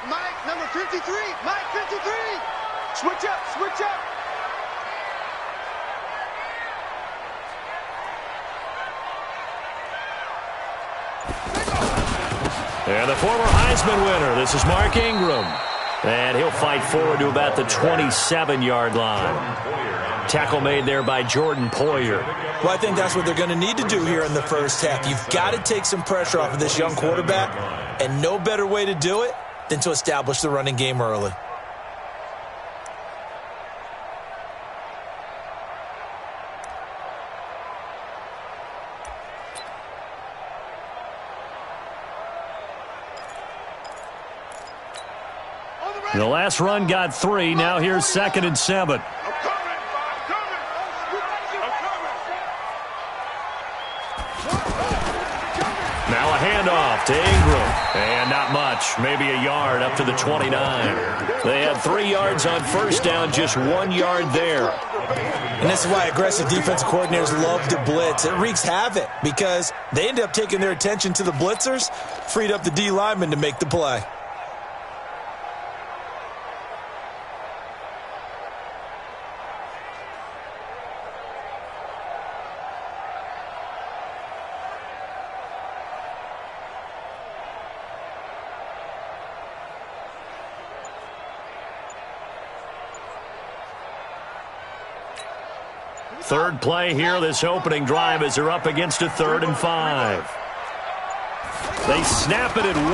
Mike, number 53. Mike, 53. Switch up, switch up. And the former Heisman winner, this is Mark Ingram. And he'll fight forward to about the 27-yard line. Tackle made there by Jordan Poyer. Well, I think that's what they're going to need to do here in the first half. You've got to take some pressure off of this young quarterback, and no better way to do it than to establish the running game early. The last run got 3. Now here's 2nd and 7. Now a handoff to Ingram. And not much. Maybe a yard up to the 29. They had 3 yards on first down, just 1 yard there. And this is why aggressive defensive coordinators love to blitz. It wreaks havoc because they end up taking their attention to the blitzers, freed up the D lineman to make the play. Third play here, this opening drive, as they're up against a 3rd and 5. They snap it at 1.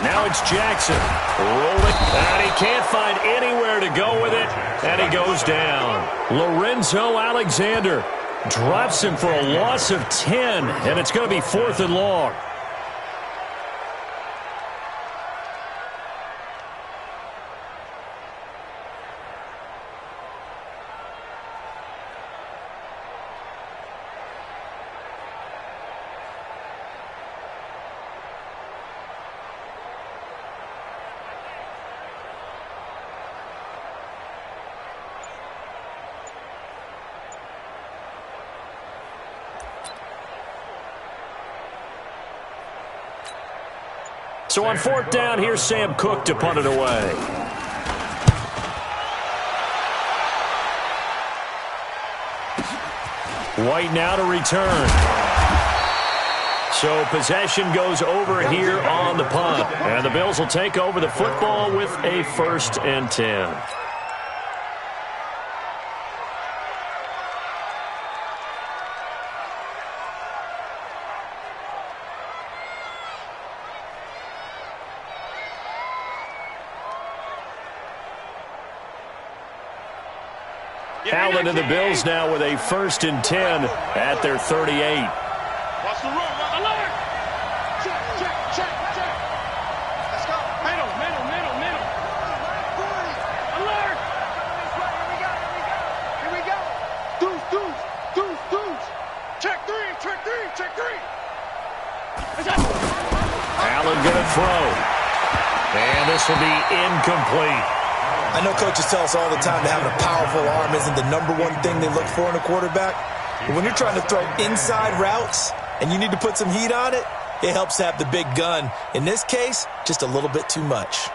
Now it's Jackson. Rolling, and he can't find anywhere to go with it, and he goes down. Lorenzo Alexander drops him for a loss of 10, and it's going to be 4th and long. So on 4th down, here's Sam Cook to punt it away. White now to return. So possession goes over here on the punt. And the Bills will take over the football with a 1st and 10. Allen and the Bills now with a 1st and 10 at their 38. Watch the run. Alert! Check, check, check, check. Let's go. Middle, middle, middle, middle. Alert! Here we go. Deuce, deuce, deuce, deuce. Check 3, check 3, check 3. Allen gonna throw. And this will be incomplete. I know coaches tell us all the time that having a powerful arm isn't the #1 thing they look for in a quarterback. But when you're trying to throw inside routes and you need to put some heat on it, it helps to have the big gun. In this case, just a little bit too much.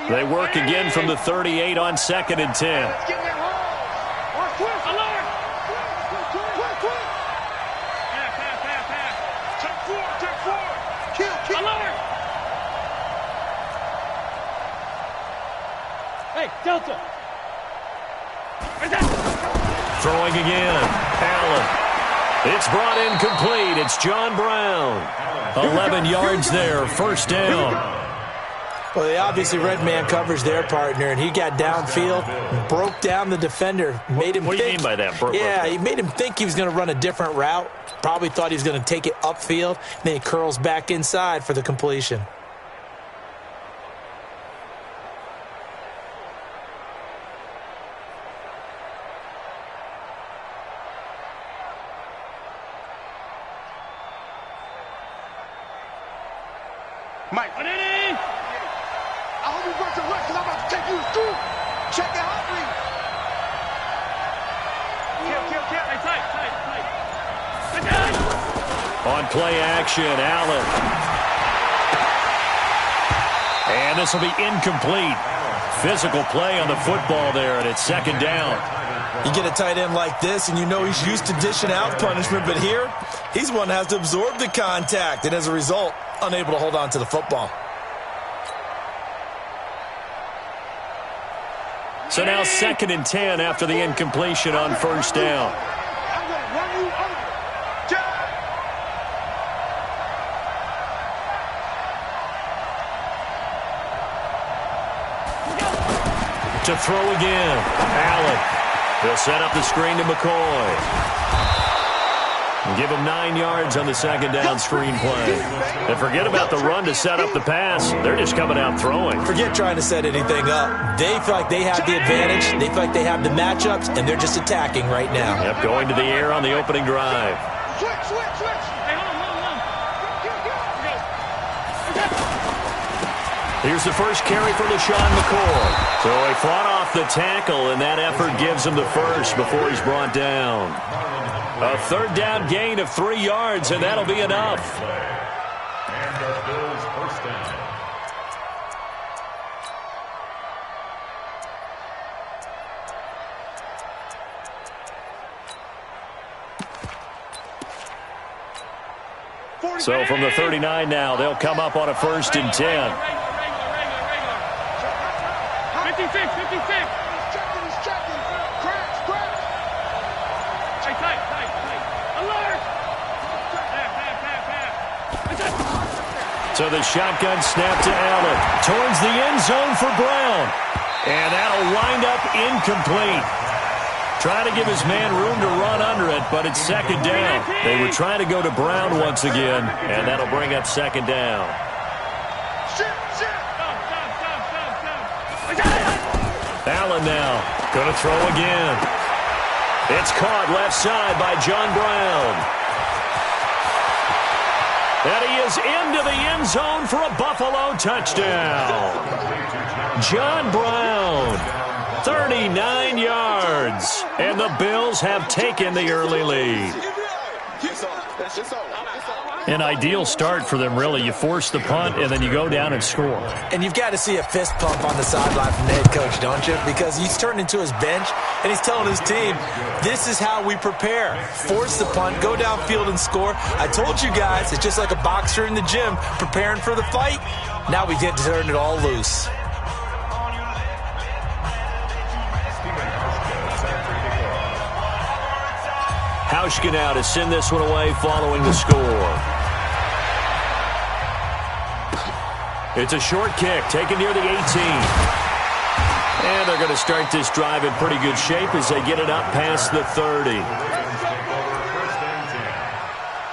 They work again from the 38 on 2nd and 10. Delta. Throwing again. Allen. It's brought in complete. It's John Brown. 11 yards there. 1st down. Well, they obviously read man coverage their partner, and he got downfield, broke down the defender, made him What do you mean by that? Yeah, he made him think he was going to run a different route. Probably thought he was going to take it upfield. Then he curls back inside for the completion. Mike, I hope you brought your luck because I'm about to take you through. Check the hot read. On play action, Allen. And this will be incomplete. Physical play on the football there, and it's second down. You get a tight end like this, and you know he's used to dishing out punishment, but here, he's one that has to absorb the contact, and as a result, unable to hold on to the football. So now 2nd and 10 after the incompletion on first down. I'm going to run you over. To throw again, Allen. He'll set up the screen to McCoy. Give him 9 yards on the second down screen play. And forget about the run to set up the pass. They're just coming out throwing. Forget trying to set anything up. They feel like they have the advantage. They feel like they have the matchups, and they're just attacking right now. Yep, going to the air on the opening drive. Switch. Hey, hold on. Here's the first carry for LaShawn McCoy. So he fought off the tackle, and that effort gives him the first before he's brought down. A third down gain of 3 yards, and that'll be enough. And the Bills first down. So from the 39 now, they'll come up on a 1st and 10. 56. He's checking. Crash. Hey, tight. Alert. So the shotgun snap to Allen. Towards the end zone for Brown. And that'll wind up incomplete. Trying to give his man room to run under it, but it's second down. They were trying to go to Brown once again, and that'll bring up second down. Allen now going to throw again. It's caught left side by John Brown. And he is into the end zone for a Buffalo touchdown. John Brown, 39 yards. And the Bills have taken the early lead. An ideal start for them, really. You force the punt, and then you go down and score. And you've got to see a fist pump on the sideline from the head coach, don't you? Because he's turned into his bench, and he's telling his team, this is how we prepare. Force the punt, go downfield and score. I told you guys, it's just like a boxer in the gym preparing for the fight. Now we get to turn it all loose. Hauschka now to send this one away following the score. It's a short kick taken near the 18. And they're going to start this drive in pretty good shape as they get it up past the 30. First and 10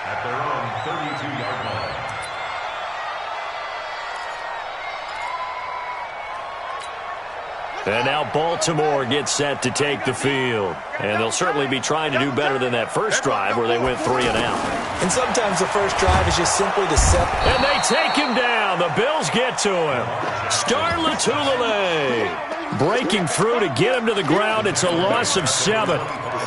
at their own 32-yard line. And now Baltimore gets set to take the field. And they'll certainly be trying to do better than that first drive where they went 3 and out. And sometimes the first drive is just simply to set. And they take him down. The Bills get to him. Star Lotulelei breaking through to get him to the ground. It's a loss of 7.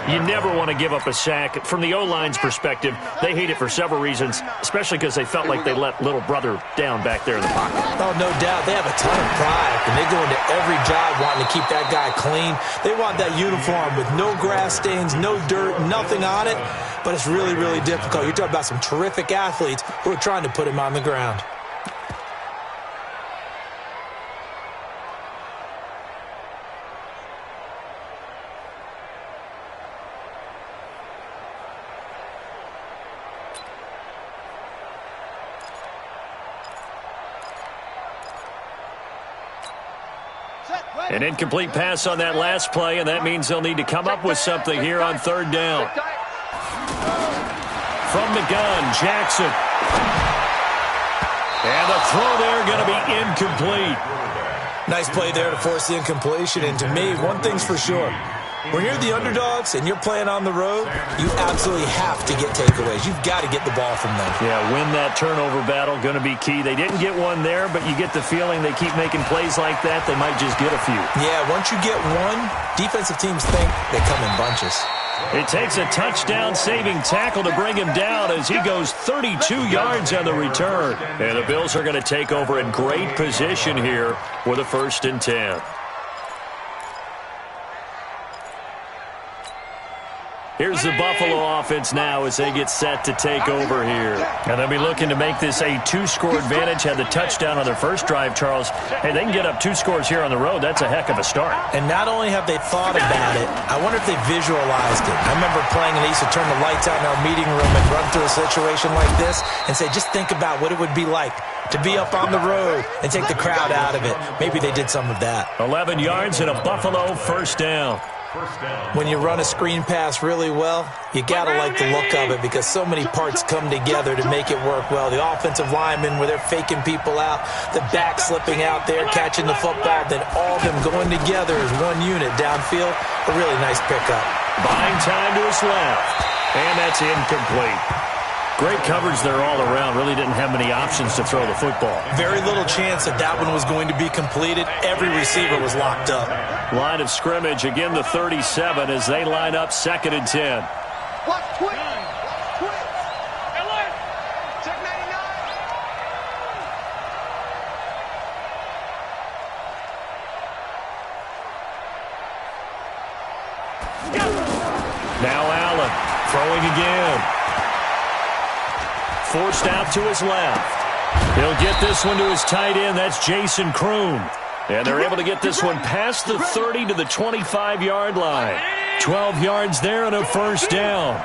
You never want to give up a sack. From the O-line's perspective, they hate it for several reasons, especially because they felt like they let little brother down back there in the pocket. Oh, no doubt. They have a ton of pride, and they go into every job wanting to keep that guy clean. They want that uniform with no grass stains, no dirt, nothing on it. But it's really, really difficult. You're talking about some terrific athletes who are trying to put him on the ground. An incomplete pass on that last play, and that means they'll need to come up with something here on third down. From the gun, Jackson. And the throw there going to be incomplete. Nice play there to force the incompletion. And to me, one thing's for sure. When you're the underdogs and you're playing on the road, you absolutely have to get takeaways. You've got to get the ball from them. Yeah, win that turnover battle, going to be key. They didn't get one there, but you get the feeling they keep making plays like that, they might just get a few. Yeah, once you get one, defensive teams think they come in bunches. It takes a touchdown-saving tackle to bring him down as he goes 32 yards on the return. And the Bills are going to take over in great position here with a 1st and 10. Here's the Buffalo offense now as they get set to take over here. And they'll be looking to make this a 2-score advantage. Had the touchdown on their first drive, Charles. Hey, they can get up 2 scores here on the road. That's a heck of a start. And not only have they thought about it, I wonder if they visualized it. I remember playing and they used to turn the lights out in our meeting room and run through a situation like this and say, just think about what it would be like to be up on the road and take the crowd out of it. Maybe they did some of that. 11 yards and a Buffalo 1st down. When you run a screen pass really well, you got to like the look of it because so many parts come together to make it work well. The offensive linemen where they're faking people out, the back slipping out there, catching the football, then all of them going together as one unit downfield. A really nice pickup. Buying time to his left, and that's incomplete. Great coverage there all around. Really didn't have many options to throw the football. Very little chance that that one was going to be completed. Every receiver was locked up. Line of scrimmage, again the 37 as they line up 2nd and 10. Watch quick. Check 99. Now Allen throwing again. Forced out to his left. He'll get this one to his tight end. That's Jason Kroon. And they're able to get this one past the 30 to the 25-yard line. 12 yards there and a 1st down.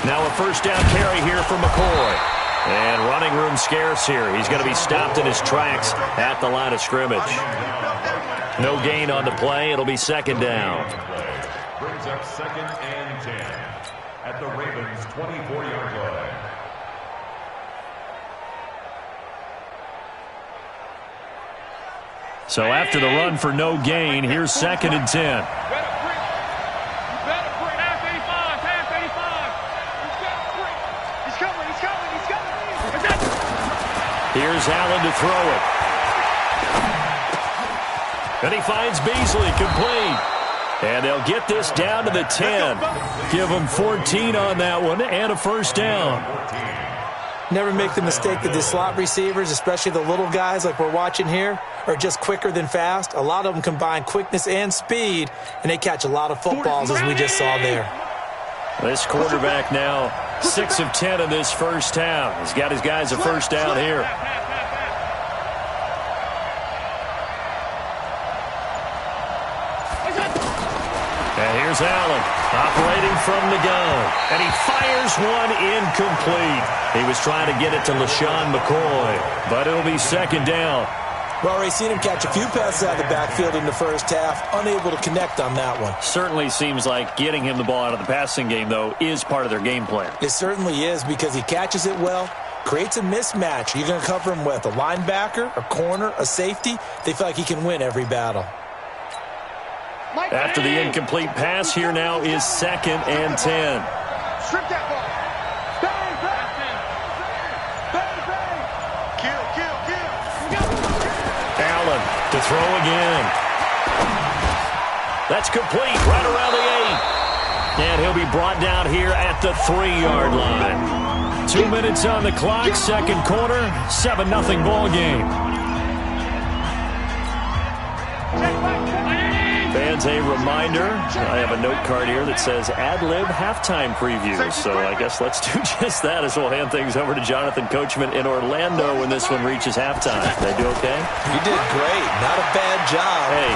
Now a 1st down carry here for McCoy. And running room scarce here. He's going to be stopped in his tracks at the line of scrimmage. No gain on the play. It'll be 2nd down. Brings up 2nd and 10 at the Ravens' 24-yard line. So after the run for no gain, here's 2nd and 10. Here's Allen to throw it. And he finds Beasley complete. And they'll get this down to the 10. Give them 14 on that one and a 1st down. Never make the mistake that the slot receivers, especially the little guys like we're watching here, are just quicker than fast. A lot of them combine quickness and speed, and they catch a lot of footballs as we just saw there. This quarterback now 6 of 10 in this 1st half. He's got his guys a 1st down here. And here's Allen operating from the gun. And he fires one incomplete. He was trying to get it to LaShawn McCoy, but it'll be 2nd down. We've already seen him catch a few passes out of the backfield in the 1st half, unable to connect on that one. Certainly seems like getting him the ball out of the passing game, though, is part of their game plan. It certainly is because he catches it well, creates a mismatch. You're going to cover him with a linebacker, a corner, a safety. They feel like he can win every battle. After the incomplete pass, here now is 2nd and 10. Strip that ball. Bang, bang. Bang, bang. Kill. Allen to throw again. That's complete right around the 8. And he'll be brought down here at the 3-yard line. 2 minutes on the clock, 2nd quarter, 7-0 ball game. Fans, a reminder, I have a note card here that says ad-lib halftime previews. So I guess let's do just that as we'll hand things over to Jonathan Coachman in Orlando when this one reaches halftime. They do okay? You did great. Not a bad job. Hey.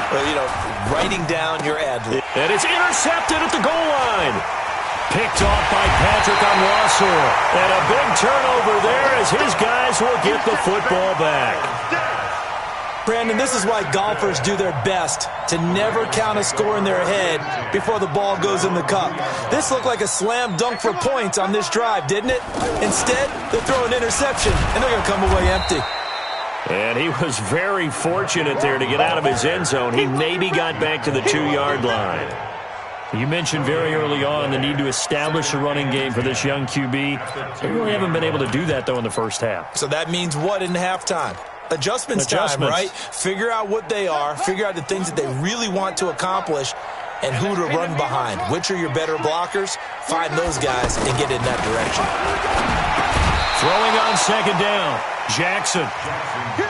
Writing down your ad-lib. And it's intercepted at the goal line. Picked off by Patrick on Rossor. And a big turnover there as his guys will get the football back. Brandon, this is why golfers do their best to never count a score in their head before the ball goes in the cup. This looked like a slam dunk for points on this drive, didn't it? Instead, they throw an interception, and they're going to come away empty. And he was very fortunate there to get out of his end zone. He maybe got back to the 2-yard line. You mentioned very early on the need to establish a running game for this young QB. They really haven't been able to do that, though, in the first half. So that means what in halftime? Adjustments time, right? Figure out what they are, figure out the things that they really want to accomplish, and who to run behind. Which are your better blockers? Find those guys and get in that direction. Throwing on second down, Jackson.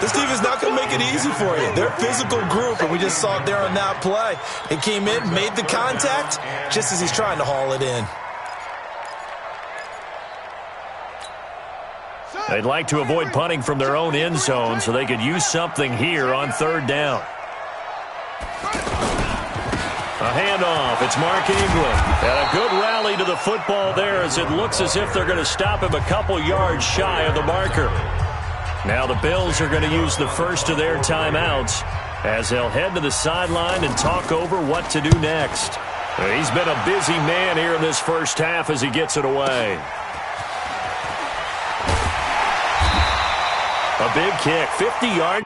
This team is not going to make it easy for you. They're a physical group, and we just saw it there on that play. He came in, made the contact, just as he's trying to haul it in. They'd like to avoid punting from their own end zone so they could use something here on third down. A handoff. It's Mark Ingram. And a good rally to the football there as it looks as if they're going to stop him a couple yards shy of the marker. Now the Bills are going to use the first of their timeouts as they'll head to the sideline and talk over what to do next. He's been a busy man here in this first half as he gets it away. A big kick, 50 yards.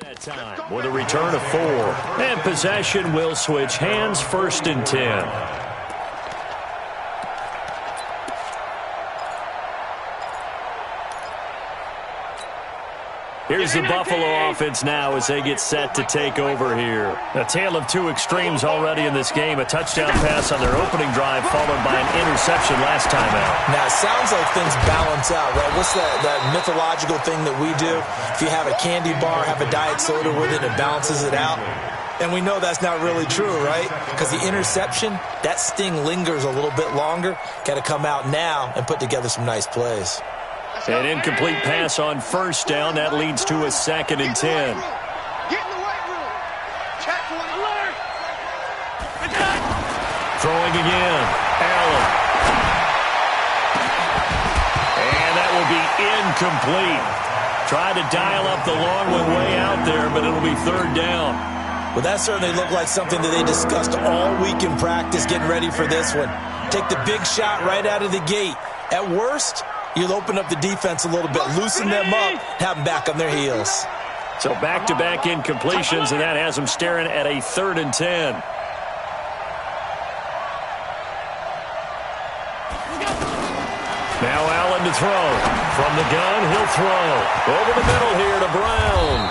That time with a return of 4. And possession will switch hands, 1st and 10. Here's the Buffalo offense now as they get set to take over here. A tale of two extremes already in this game. A touchdown pass on their opening drive followed by an interception last time out. Now, it sounds like things balance out, right? What's that mythological thing that we do? If you have a candy bar, have a diet soda with it, it balances it out. And we know that's not really true, right? Because the interception, that sting lingers a little bit longer. Got to come out now and put together some nice plays. An incomplete pass on first down. That leads to a 2nd and 10. Get in the weight room. Check one. Alert. Throwing again. Allen. And that will be incomplete. Tried to dial up the long one way out there, but it'll be 3rd down. Well, that certainly looked like something that they discussed all week in practice, getting ready for this one. Take the big shot right out of the gate. At worst, you'll open up the defense a little bit, loosen them up, have them back on their heels. So back-to-back incompletions, and that has them staring at a 3rd and 10. Now Allen to throw. From the gun, he'll throw. Over the middle here to Brown.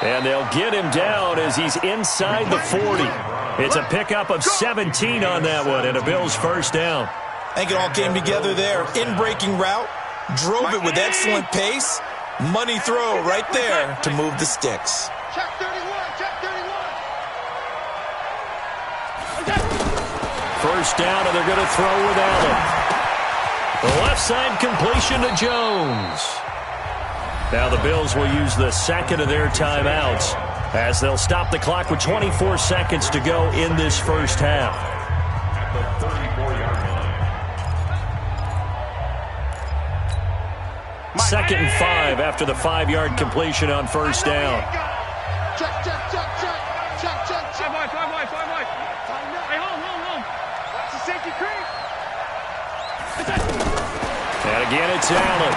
And they'll get him down as he's inside the 40. It's a pickup of 17 on that one, and a Bills first down. I think it all came together there. In-breaking route, drove it with excellent pace. Money throw right there to move the sticks. Check 31. Check 31. First down, and they're going to throw with Allen. The left side completion to Jones. Now the Bills will use the 2nd of their timeouts as they'll stop the clock with 24 seconds to go in this first half. At the 34-yard line. 2nd and 5 after the 5-yard completion on first down. Check, check, check, check. Check, check, check. Five wide. Hey, home. Watch the safety creep. And again, it's Allen.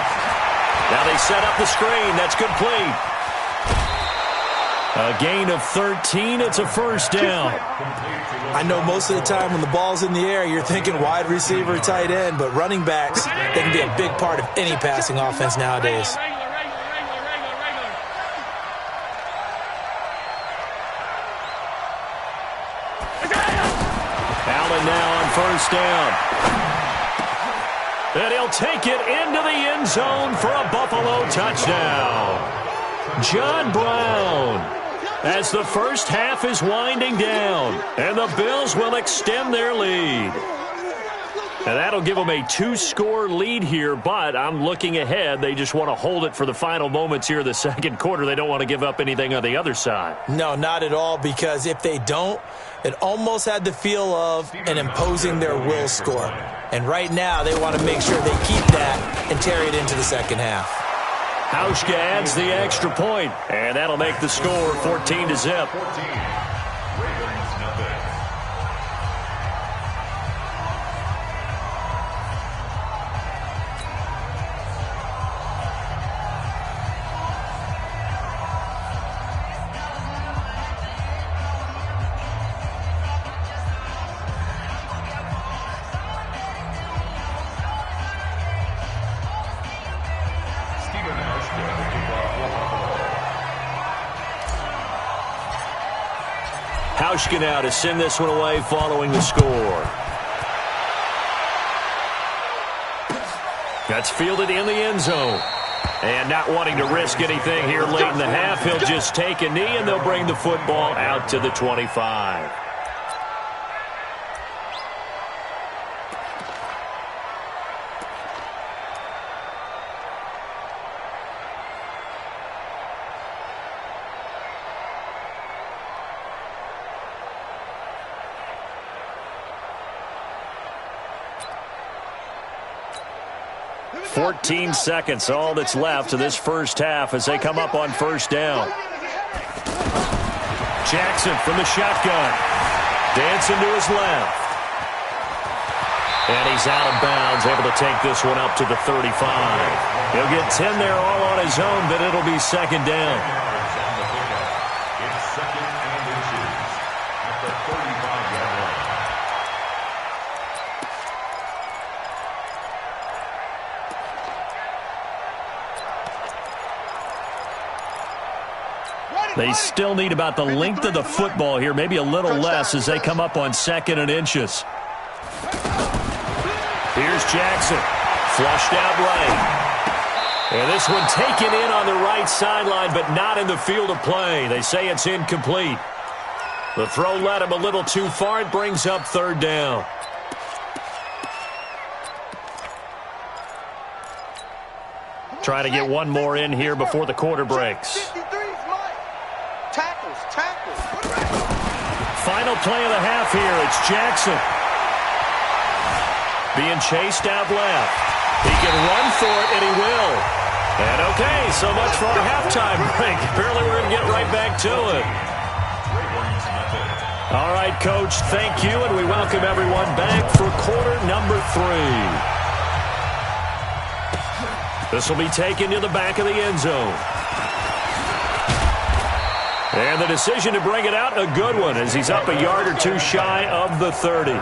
Now they set up the screen. That's complete. A gain of 13. It's a first down. I know most of the time when the ball's in the air, you're thinking wide receiver, tight end, but running backs, they can be a big part of any passing offense nowadays. Regular. Allen now on first down. And he'll take it into the end zone for a Buffalo touchdown. John Brown, as the first half is winding down, and the Bills will extend their lead. And that'll give them a 2-score lead here, but I'm looking ahead. They just want to hold it for the final moments here of the second quarter. They don't want to give up anything on the other side. No, not at all, because if they don't, it almost had the feel of an imposing their will score. And right now, they want to make sure they keep that and carry it into the second half. Hauschka adds the extra point, and that'll make the score 14-0. 14. Ravens nothing. Hauschka now to send this one away following the score. That's fielded in the end zone. And not wanting to risk anything here late in the half, he'll just take a knee, and they'll bring the football out to the 25. "14 seconds, all that's left of this first half as they come up on first down. Jackson from the shotgun. Dancing to his left. And he's out of bounds, able to take this one up to the 35. He'll get 10 there all on his own, but it'll be second down. It's second and inches at the 35-yard line. They still need about the length of the football here, maybe a little less as they come up on second and inches. Here's Jackson, flushed out right. And this one taken in on the right sideline, but not in the field of play. They say it's incomplete. The throw led him a little too far. It brings up third down. Trying to get one more in here before the quarter breaks. Final play of the half here. It's Jackson. Being chased out left. He can run for it, and he will. And okay, so much for our halftime break. Apparently we're going to get right back to it. All right, Coach, thank you, and we welcome everyone back for quarter number 3. This will be taken to the back of the end zone. And the decision to bring it out, a good one, as he's up a yard or two shy of the 30.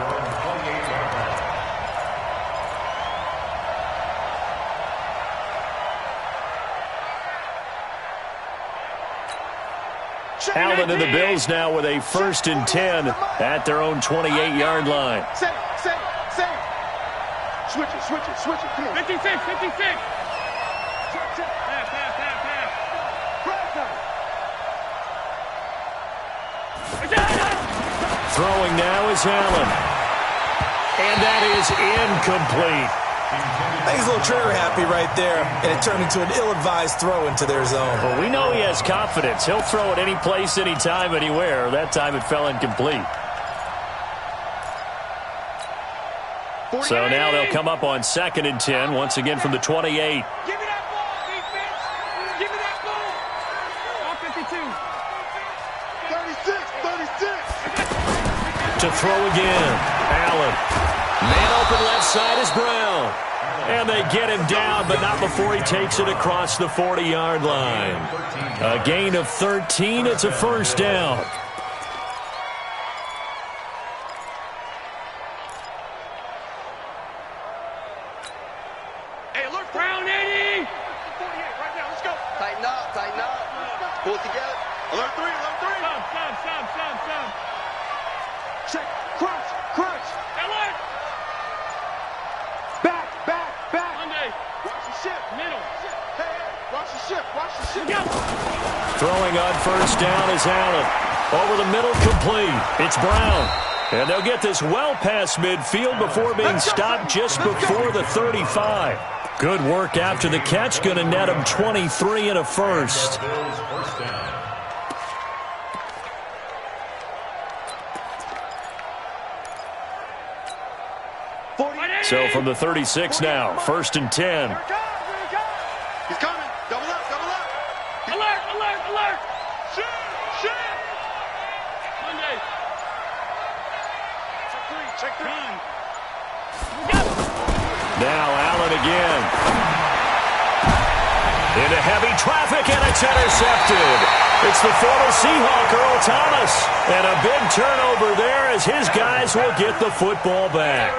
Allen and the Bills now with a 1st and 10 at their own 28-yard line. Save. Switch it. Come on. 56. Check. Pass. Throwing now is Allen. And that is incomplete. I think he's a little trigger happy right there, and it turned into an ill-advised throw into their zone. Well, we know he has confidence. He'll throw it any place, anytime, anywhere. That time it fell incomplete. So now they'll come up on 2nd and 10, once again from the 28. Give me that ball, defense. Give me that ball. All 52. 36. To throw again. Allen. Man open left side is Brown. And they get him down, but not before he takes it across the 40-yard line. A gain of 13. It's a first down. Hey, alert, Brown, 80. 48 right now. Let's go. Tighten up. Pull it together. Alert 3. Sub. Check. Crunch. Alert. Back. Monday. Watch the ship. Middle. Hey. Watch the ship. Go. Throwing on first down is Allen. Over the middle, complete. It's Brown. And they'll get this well past midfield before being stopped just before the 35. Good work after the catch. Going to net him 23 and a first. So from the 36 now, 1st and 10. He's coming. Double up. Alert. Shoot. Monday. Check 3. Now Allen again. Into heavy traffic, and it's intercepted. It's the former Seahawk, Earl Thomas. And a big turnover there as his guys will get the football back.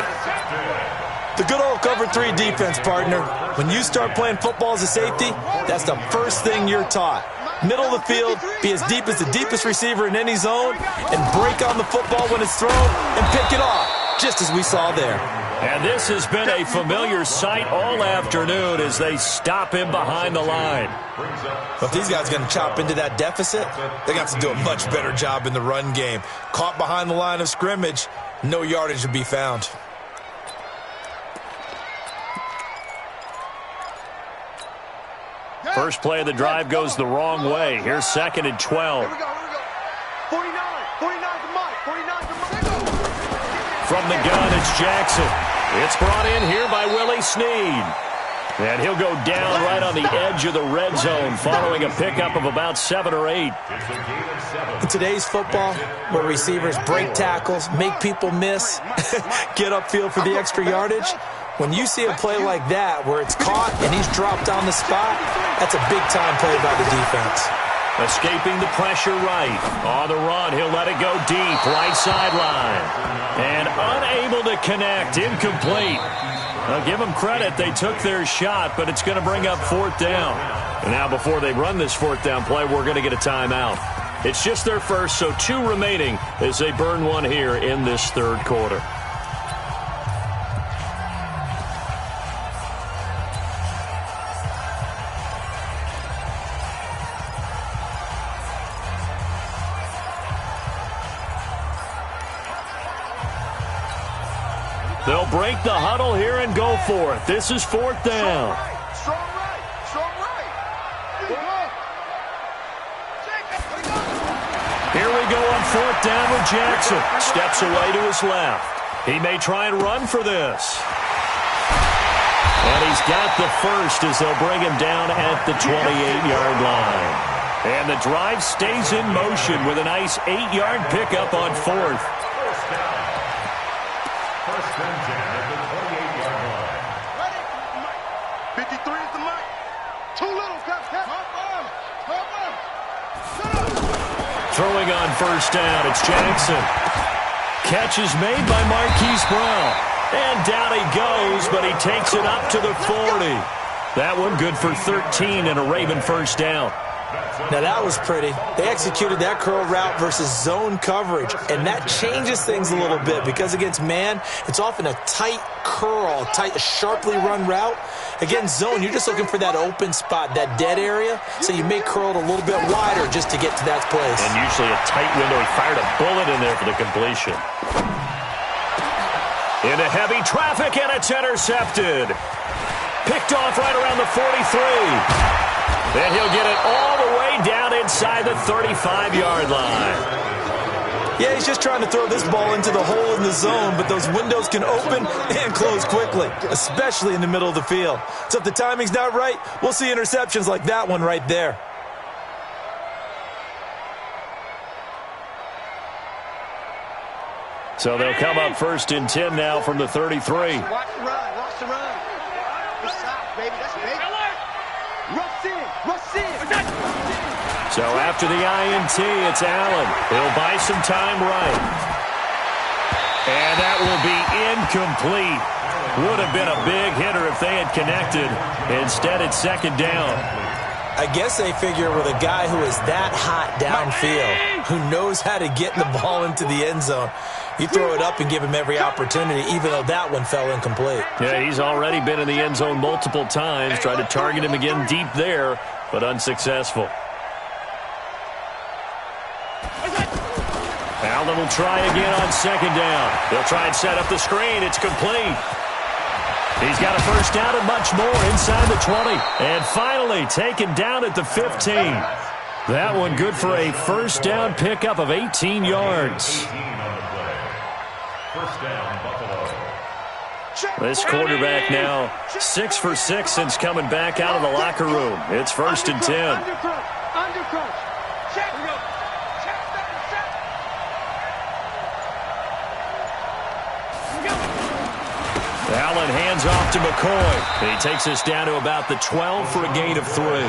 The good old cover 3 defense, partner. When you start playing football as a safety, that's the first thing you're taught. Middle of the field, be as deep as the deepest receiver in any zone, and break on the football when it's thrown and pick it off, just as we saw there. And this has been a familiar sight all afternoon as they stop him behind the line. If these guys are going to chop into that deficit, they got to do a much better job in the run game. Caught behind the line of scrimmage, no yardage to be found. First play of the drive goes the wrong way. Here's 2nd and 12. Here we go. 49 to Mike. 49 to Mike. From the gun, it's Jackson. It's brought in here by Willie Snead. And he'll go down right on the edge of the red zone following a pickup of about 7 or 8. In today's football, where receivers break tackles, make people miss, get upfield for the extra yardage, when you see a play like that where it's caught and he's dropped on the spot, that's a big-time play by the defense. Escaping the pressure right. On the run, he'll let it go deep, right sideline. And unable to connect, incomplete. Now, give them credit, they took their shot, but it's going to bring up 4th down. And now before they run this 4th down play, we're going to get a timeout. It's just their first, so 2 remaining as they burn one here in this 3rd quarter. They'll break the huddle here and go for it. This is 4th down. Strong right. Here we go on 4th down with Jackson. Steps away to his left. He may try and run for this. And he's got the first as they'll bring him down at the 28-yard line. And the drive stays in motion with a nice 8-yard pickup on 4th. First and 10 at the 28-yard line. Ready? 53 is the mic. Too little, Captain. Throwing on 1st down, it's Jackson. Catch is made by Marquise Brown. And down he goes, but he takes it up to the 40. That one good for 13 and a Raven 1st down. Now that was pretty. They executed that curl route versus zone coverage, and that changes things a little bit because against man, it's often a tight curl, a sharply run route. Against zone, you're just looking for that open spot, that dead area, so you may curl it a little bit wider just to get to that place. And usually a tight window. He fired a bullet in there for the completion. Into heavy traffic, and it's intercepted. Picked off right around the 43. Then he'll get it all the way down inside the 35-yard line. Yeah, he's just trying to throw this ball into the hole in the zone, but those windows can open and close quickly, especially in the middle of the field. So if the timing's not right, we'll see interceptions like that one right there. So they'll come up 1st and 10 now from the 33. Watch the run. Watch the run. Good stop, baby. That's big. Rush in. So after the INT, it's Allen. He'll buy some time right. And that will be incomplete. Would have been a big hitter if they had connected. Instead, it's 2nd down. I guess they figure with a guy who is that hot downfield, who knows how to get the ball into the end zone, you throw it up and give him every opportunity, even though that one fell incomplete. Yeah, he's already been in the end zone multiple times. Tried to target him again deep there, but unsuccessful. Allen will try again on 2nd down. They'll try and set up the screen. It's complete. He's got a 1st down and much more inside the 20. And finally taken down at the 15. That one good for a 1st down pickup of 18 yards. 18 on the play. 1st down, Buffalo. This quarterback now 6 for 6 since coming back out of the locker room. It's 1st and 10. Undercrunch. Check. We go. Check. Allen hands off to McCoy. He takes us down to about the 12 for a gain of 3. Yeah,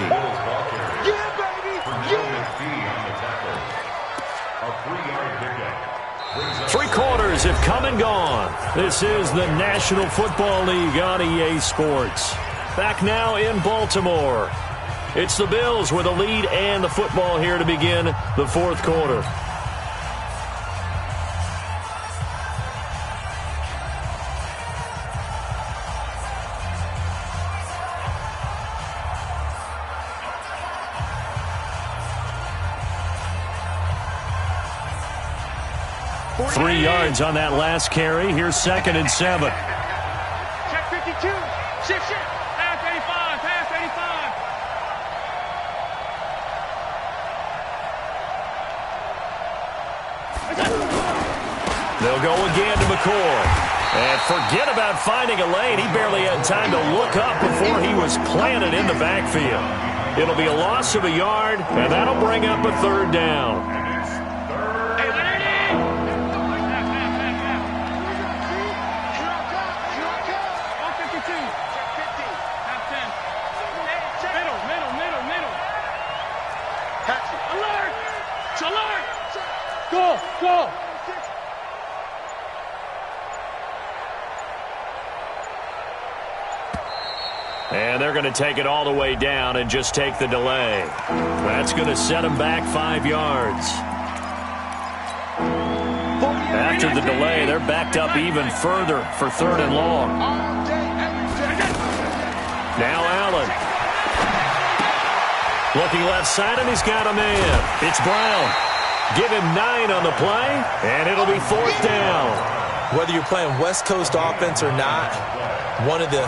baby. Yeah. 3 quarters have come and gone. This is the National Football League on EA Sports. Back now in Baltimore. It's the Bills with a lead and the football here to begin the fourth quarter. Three yards on that last carry. Here's 2nd and 7. Check 52. Shift. Pass 85. Pass 85. They'll go again to McCoy. And forget about finding a lane. He barely had time to look up before he was planted in the backfield. It'll be a loss of a yard, and that'll bring up a 3rd down. Go! And they're going to take it all the way down and just take the delay. That's going to set them back 5 yards. After the delay, they're backed up even further for 3rd and long. Now Allen. Looking left side, and he's got a man. It's Brown. Give him 9 on the play, and it'll be 4th down. Whether you're playing West Coast offense or not, one of the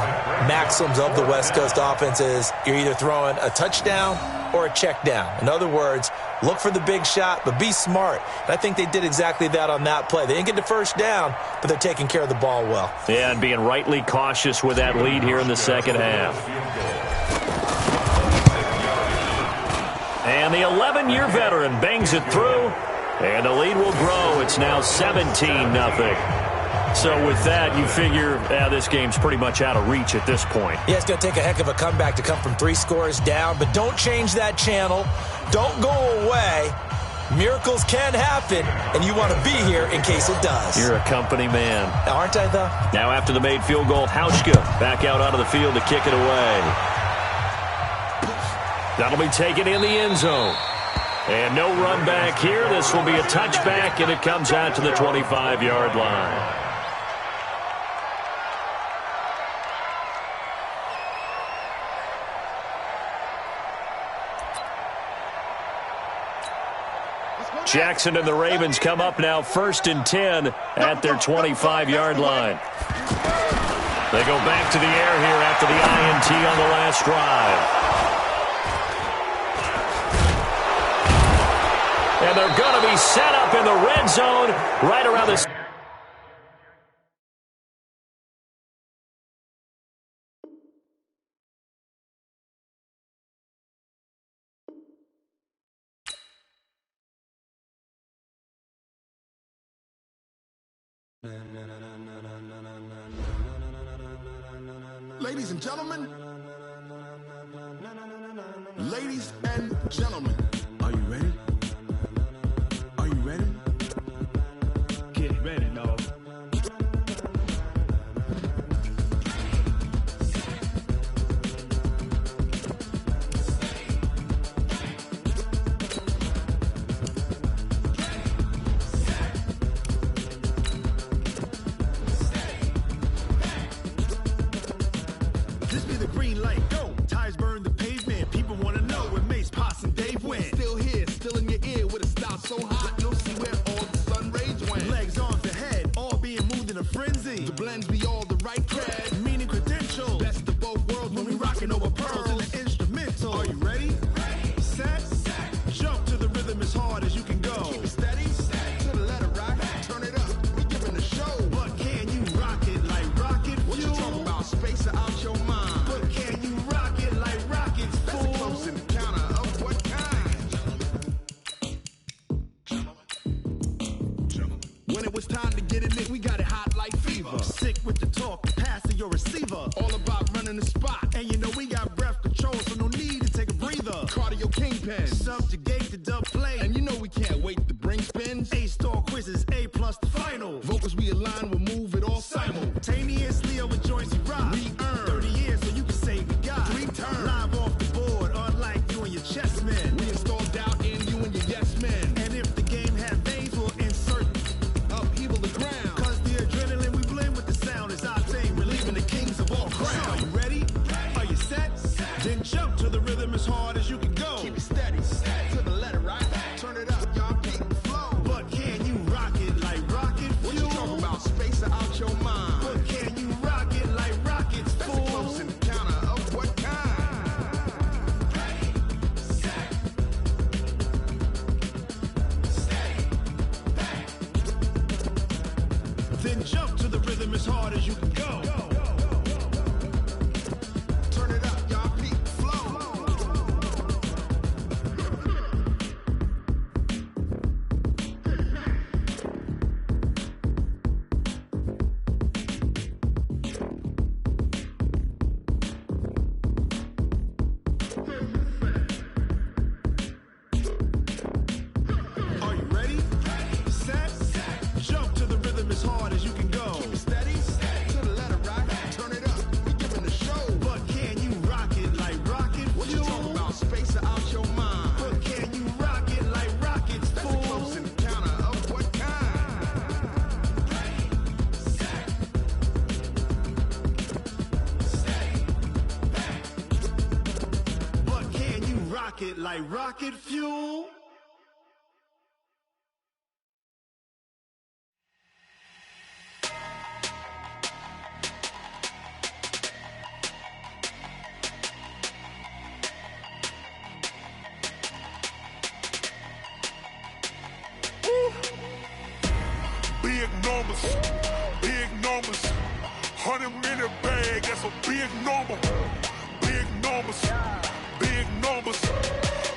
maxims of the West Coast offense is you're either throwing a touchdown or a check down. In other words, look for the big shot, but be smart. And I think they did exactly that on that play. They didn't get the 1st down, but they're taking care of the ball well. Yeah, and being rightly cautious with that lead here in the second half. And the 11-year veteran bangs it through, and the lead will grow. It's now 17-0. So with that, you figure this game's pretty much out of reach at this point. Yeah, it's going to take a heck of a comeback to come from 3 scores down, but don't change that channel. Don't go away. Miracles can happen, and you want to be here in case it does. You're a company man. Aren't I, though? Now after the made field goal, Hauschka back out onto the field to kick it away. That'll be taken in the end zone. And no run back here. This will be a touchback, and it comes out to the 25-yard line. Jackson and the Ravens come up now 1st and 10 at their 25-yard line. They go back to the air here after the INT on the last drive. And they're going to be set up in the red zone right around this. Ladies and gentlemen, ladies and gentlemen, are you ready? Are you ready? Get ready, dog. This be the green light, go. Tires burn the pavement. People want to know where Mace, Potts, and Dave went. Still here, still in your ear with a style so hot. You'll see where all the sun rays went. Legs on the head, all being moved in a frenzy. The blends be all the right cred, meaning credentials. Best of both worlds when we rocking over pearls in the instrumental. Are you ready? Set. Jump to the rhythm as hard as you can go. Keep it steady. To the letter rock. Turn it up. We giving a show. But can you rock it like rocket fuel? What you talking about? Space out your mind. But can you rock it like rockets, fool? That's a close encounter of what kind? When it was time to get it lit, we got it hot like fever. Sick with the talk, passing your receiver. All about running the spot. And you know we got breath control, so no need to take a breather. Cardio kingpin, subjugate the dub play. And you know we can't wait to bring spins. A-star quizzes, A+ the final. Vocals we align, we'll move it all simultaneously over joints we rock. We earn 30 years, so you can say we got 3 turns. Live off the board, unlike rocket like rocket fuel. Big numbers, 100 in the bag, that's a big number. Big numbers,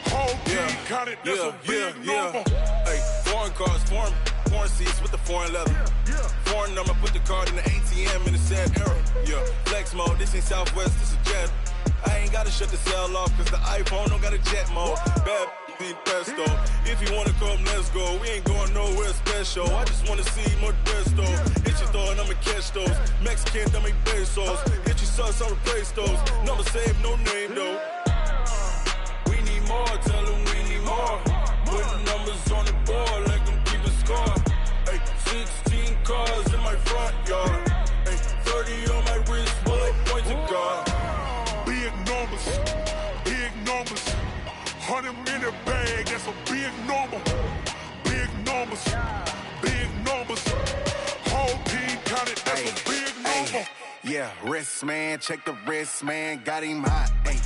whole team counted, that's a big number. Hey, foreign cars, foreign seats with the foreign leather. Foreign number, put the card in the ATM in the sad era. Yeah, flex mode, this ain't Southwest, this is Jet. I ain't gotta shut the cell off, cause the iPhone don't got a jet mode. Bad be pesto. If you wanna come, let's go. We ain't going nowhere special. I just wanna see more pesto. Hit your thought, I'ma catch those. Mexican, I'ma pesos. Hit your sauce, I'll replace those. Number save, no name though. We need more, tell them we need more. Putting numbers on the board like I'm keeping score. Hey, 16 cars in my front yard. Hey, 30 on my wrist, while I point to God. Big numbers, 100 in the bag, that's a big number. Big numbers, whole team counted, that's a big number. Yeah, wrist man, check the wrist man, got him hot. Ay,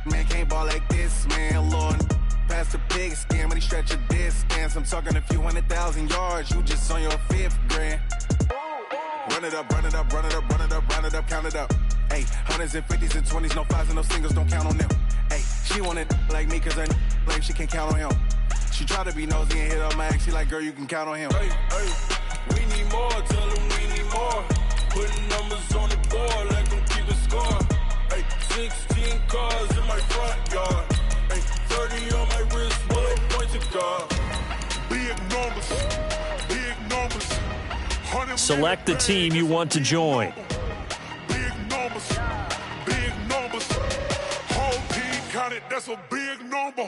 man can't ball like this, man. Lord, past the pig skin when he stretch a distance. I'm talking a few 100,000 yards, you just on your 5th grand. Run it up, count it up. Ay, hundreds and 50s and 20s, no 5s and no singles, don't count on them. Ay, she want it like me, cause her blame, she can't count on him. She try to be nosy and hit up my ex, she like, girl, you can count on him. Hey, we need more, tell them we need more. Putting numbers on the board like I'm keeping score. Ay, 16 cars in my front yard. Ay, 30 on my wrist, while I point to God. Big numbers, 100. Select the team you want to join. Big numbers, whole team counted, that's a big number.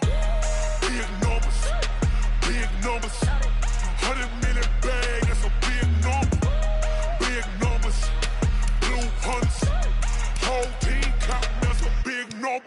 Big numbers, 100 minute bag, that's a big number. Big numbers, blue hunts, whole team counting, that's a big number.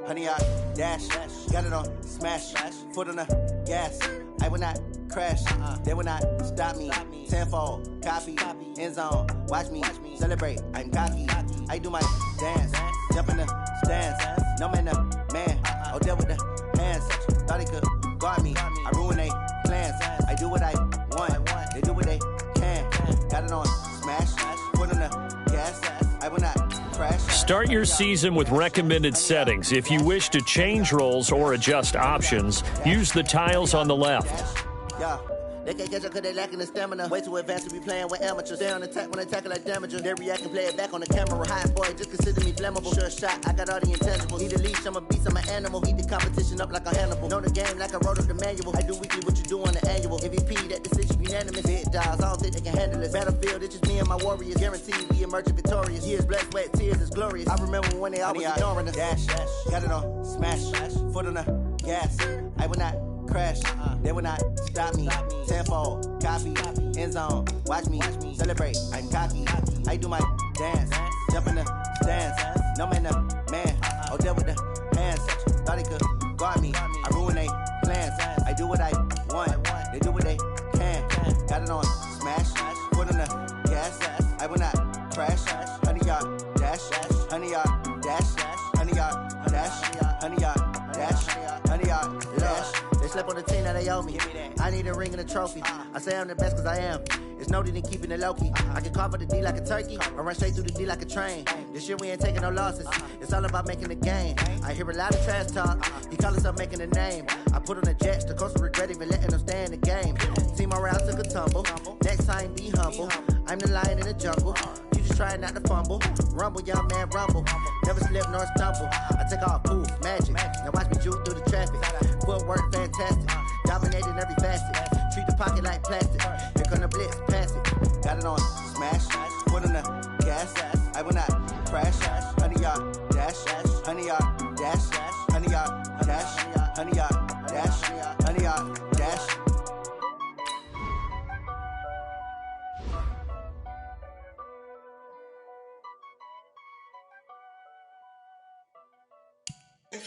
Honey, I dash, got it on smash, foot on the gas. I will not crash, they will not stop me. Tenfold, copy, end zone, watch me celebrate. I'm cocky, I do my dance, jump in the stands. No man, the man, oh, deal with the hands. Thought he could guard me, I ruin they plans. I do what I want, they do what they can. Got it on smash, foot on the gas. I will not crash. Start your season with recommended settings. If you wish to change roles or adjust options, use the tiles on the left. Yeah. They can't catch up cause they lacking the stamina. Way too advanced to be playing with amateurs. Stay on attack when they tackle like damagers. They react and play it back on the camera. Hot boy, just consider me flammable. Sure shot, I got all the intangibles. Need a leash, I'm a beast, I'm an animal. Heat the competition up like a Hannibal. Know the game like I wrote up the manual. I do weekly what you do on the annual. MVP, that decision unanimous. Big dogs, I don't think they can handle it. Battlefield, it's just me and my warriors. Guaranteed we emerging victorious. Years, blood, sweat, tears, it's glorious. I remember when they always ignoring us. Dash, got it on smash, foot on the gas. I will not crash, they will not stop me. Tenfold, copy, end zone, watch me celebrate. I'm cocky, I do my dance, jump in the stands. No man, the man, oh, deal with the hands. Thought he could guard me, I ruin they plans. I do what I want, they do what they can. Got it on smash, foot on the gas. I will not crash, 100 yard dash, 100 yard dash, 100 yard dash, 100 yard dash, 100 yard dash. They slept on the team that they owe me. I need a ring and a trophy. I say I'm the best cause I am. It's no need in keeping it low-key. I can carve up the D like a turkey or run straight through the D like a train. This year we ain't taking no losses. It's all about making the game. I hear a lot of trash talk. He call himself making a name. I put on the Jets. The coach will regret even letting them stay in the game. Team morale took a tumble. Next time be humble. I'm the lion in the jungle. You just try not to fumble. Rumble, young man, rumble. Never slip nor stumble. I take off, poof, magic. Now watch me juke through the traffic. Footwork fantastic. Dominating every facet. Treat the pocket like plastic. Here come the blitz, pass it. Got it on smash. Foot on the gas. I will not crash. 100 yard dash. 100 yard dash. 100 yard dash. 100 yard dash. 100 yard dash. Cook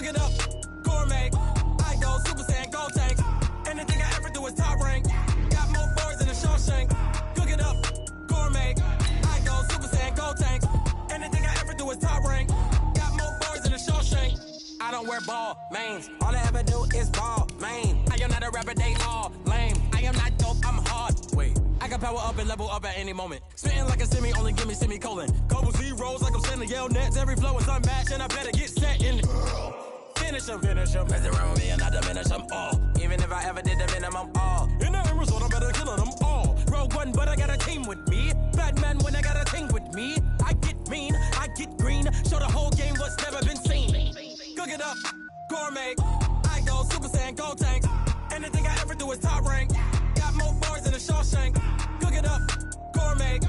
it up, gourmet. I go Super Saiyan, go tank. Anything I ever do is top rank. Got more boys than a Shawshank. Cook it up, gourmet. I go Super Saiyan, go tank. Anything I ever do is top rank. Got more boys than a Shawshank. I don't wear ball mains. All I ever do is ball main. I am not a rapper, they all lame. I am not dope, I'm hard. Wait, I can power up and level up at any moment. Spitting like a semi, only give me semicolon. Couple zeros like I'm sending yell nets. Every flow is unmatched and I better get set in it. Finish them. Mess around with me and I diminish them all. Even if I ever did the minimum, all. In the end result, I'm better killing them all. Rogue One, but I got a team with me. Batman when I got a team with me. I get mean, I get green. Show the whole game what's never been seen. Cook it up, gourmet. I go Super Saiyan, go tank. Anything I ever do is top rank. Got more bars than a Shawshank. Cook it up, gourmet.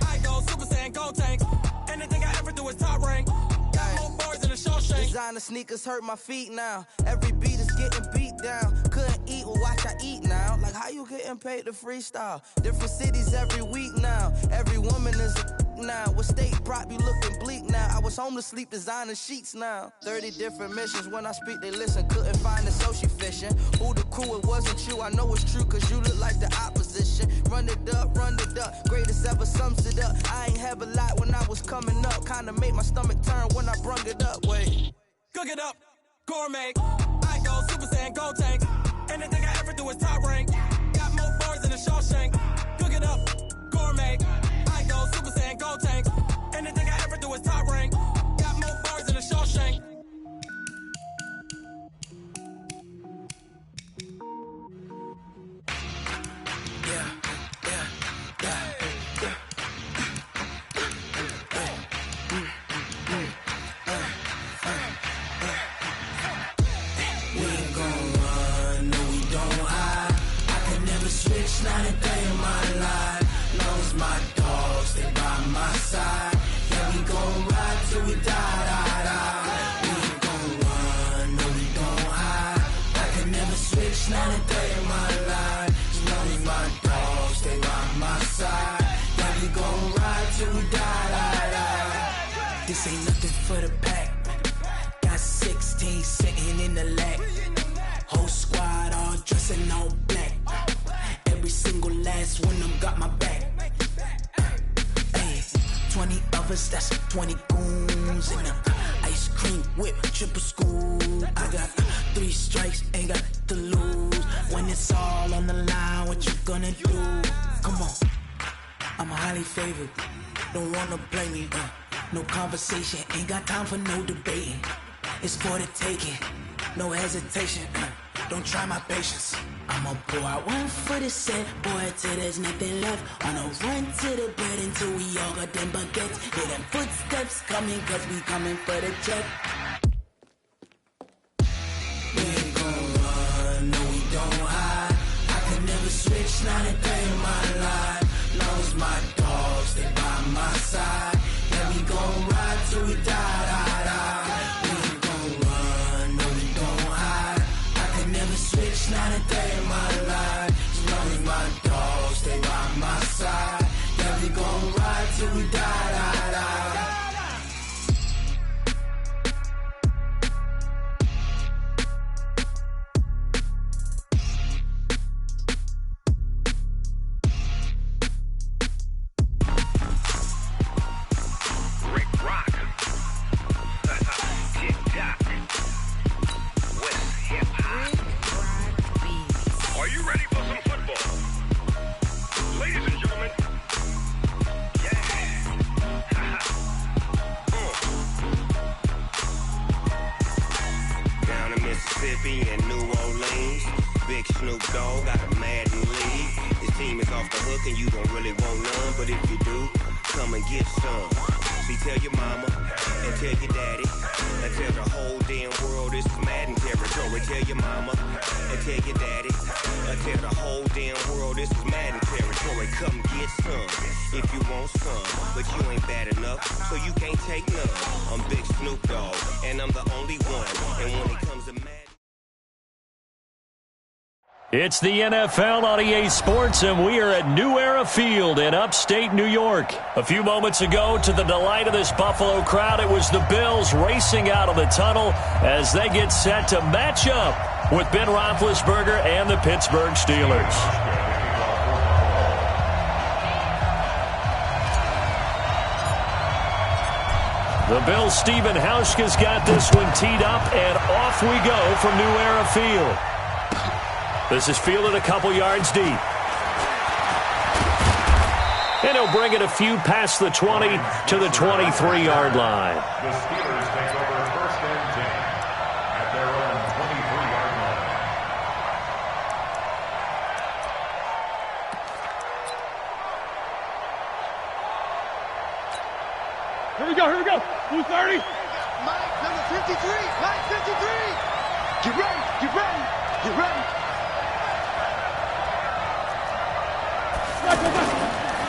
I go Super Saiyan, go tank. Anything I ever do is top rank. Got more bars than a Shawshank. Designer sneakers hurt my feet now. Every beat is getting beat down. Couldn't eat, well watch I eat now. Like how you getting paid to freestyle? Different cities every week now. Every woman is a now. What state prop you looking bleak now? I was home to sleep designing sheets now. 30 different missions. When I speak they listen. Couldn't find the social fishing. Who the crew? It wasn't you. I know it's true cause you look like the opposition. Run it up. Greatest ever sums it up. I ain't have a lot when I was coming up. Kinda made my stomach turn when I brung it up. Wait. Cook it up, gourmet. I go Super Saiyan, go tank. Anything I ever do is top rank. Got more bars than a Shawshank. Cook it up, gourmet. I go Super Saiyan, go tank. Anything I ever do is top rank. Got more bars than a Shawshank. Switch, not a day in my life. Lost my dogs, they by my side. Yeah, we gon' ride till we die. We ain't gon' run, no, we gon' hide. I can never switch, not a day in my life. Lost my dogs, they by my side. Yeah, we gon' ride till we die. This ain't nothing for the pack. Got 16 sitting in the lap. Whole squad all dressing all black. Every single last one of them got my back. Hey, 20 of us, that's 20 goons in the ice cream whip, triple school. I got 3 strikes, ain't got to lose. When it's all on the line, what you gonna do? Come on, I'm highly favored. Don't wanna blame me. No conversation, ain't got time for no debating. It's for the taking, no hesitation. Don't try my patience. I'ma pour out one for the set, boy, till there's nothing left. On a run to the bed until we all got them baguettes. Hear them footsteps coming, cause we coming for the check. We ain't gon' run, no, we don't hide. I could never switch, not a day in my life. Lost my dogs, they by my side. Yeah, we gon' ride till we die. We ain't gon' run, no, we don't hide. I could never switch, not a day in my life. As long as my dogs stay by my side. Yeah, we gon' ride till we die. story. Tell your mama and tell your daddy. Tell the whole damn world this is Madden territory. Come get some if you want some, but you ain't bad enough, so you can't take none. I'm Big Snoop Dogg, and I'm the only one. And when it comes to Madden. It's the NFL on EA Sports, and we are at New Era Field in upstate New York. A few moments ago, to the delight of this Buffalo crowd, it was the Bills racing out of the tunnel as they get set to match up with Ben Roethlisberger and the Pittsburgh Steelers. The Bills' Stephen Hauschka's got this one teed up, and off we go from New Era Field. This is fielded a couple yards deep. And he'll bring it a few past the 20 to the 23-yard line. The Steelers take over first and 10 at their own 23-yard line. Here we go. Who's 30? Mike, number 53. Mike, 53. Get ready.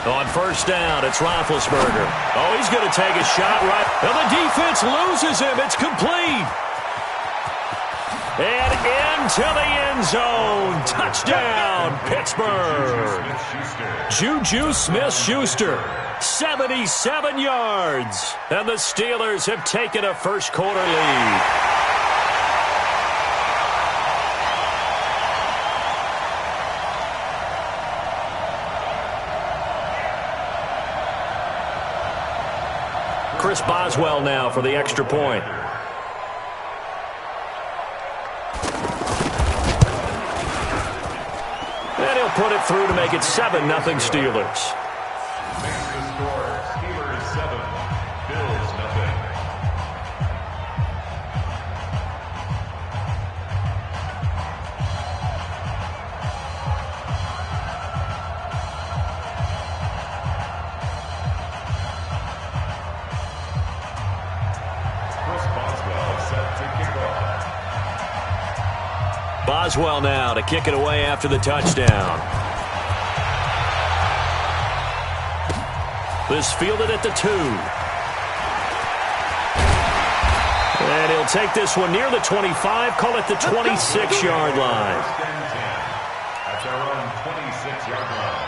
On first down, it's Roethlisberger. Oh, he's going to take a shot right. And the defense loses him. It's complete. And into the end zone. Touchdown, Pittsburgh. Juju Smith-Schuster, 77 yards. And the Steelers have taken a first-quarter lead. Chris Boswell now for the extra point. And he'll put it through to make it 7-0 Steelers. Makes the score Steelers 7, Bills 0. Boswell now to kick it away after the touchdown. This fielded at the 2. And he'll take this one near the 25, call it the 26-yard line. At their own 26-yard line.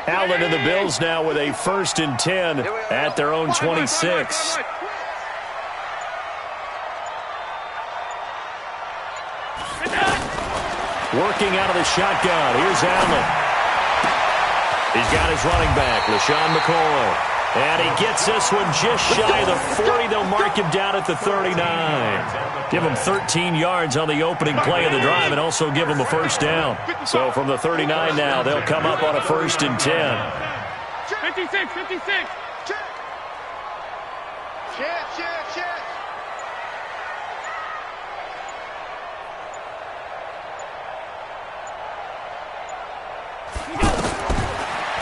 Allen and the Bills now with a 1st and 10 at their own 26. Working out of the shotgun. Here's Allen. He's got his running back, LaShawn McCoy. And he gets this one just shy of the 40. They'll mark him down at the 39. Give him 13 yards on the opening play of the drive and also give him a first down. So from the 39 now, they'll come up on a 1st and 10. 56. Check.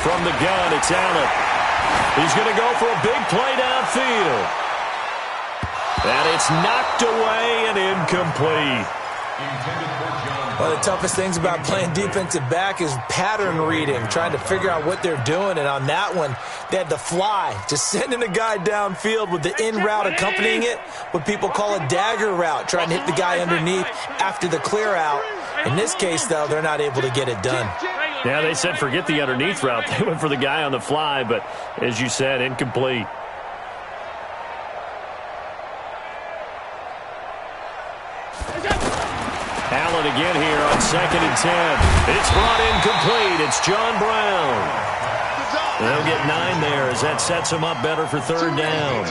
From the gun, it's Allen. He's going to go for a big play downfield. And it's knocked away and incomplete. One of the toughest things about playing defensive back is pattern reading, trying to figure out what they're doing. And on that one, they had the fly, just sending a guy downfield with the in route accompanying it, what people call a dagger route, trying to hit the guy underneath after the clear out. In this case, though, they're not able to get it done. Yeah, they said forget the underneath route. They went for the guy on the fly, but as you said, incomplete. Allen again here on 2nd and 10. It's brought in complete. It's John Brown. They'll get 9 there as that sets him up better for 3rd down.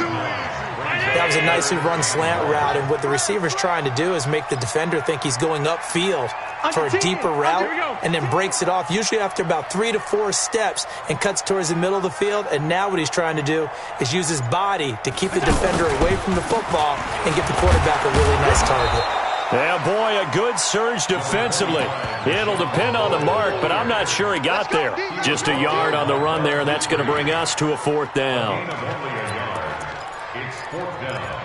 That was a nicely run slant route, and what the receiver's trying to do is make the defender think he's going upfield for a deeper route and then breaks it off, usually after about 3 to 4 steps, and cuts towards the middle of the field. And now what he's trying to do is use his body to keep the defender away from the football and get the quarterback a really nice target. Yeah, boy, a good surge defensively. It'll depend on the mark, but I'm not sure he got there. Just a yard on the run there, and that's going to bring us to a 4th down. It's 4th down.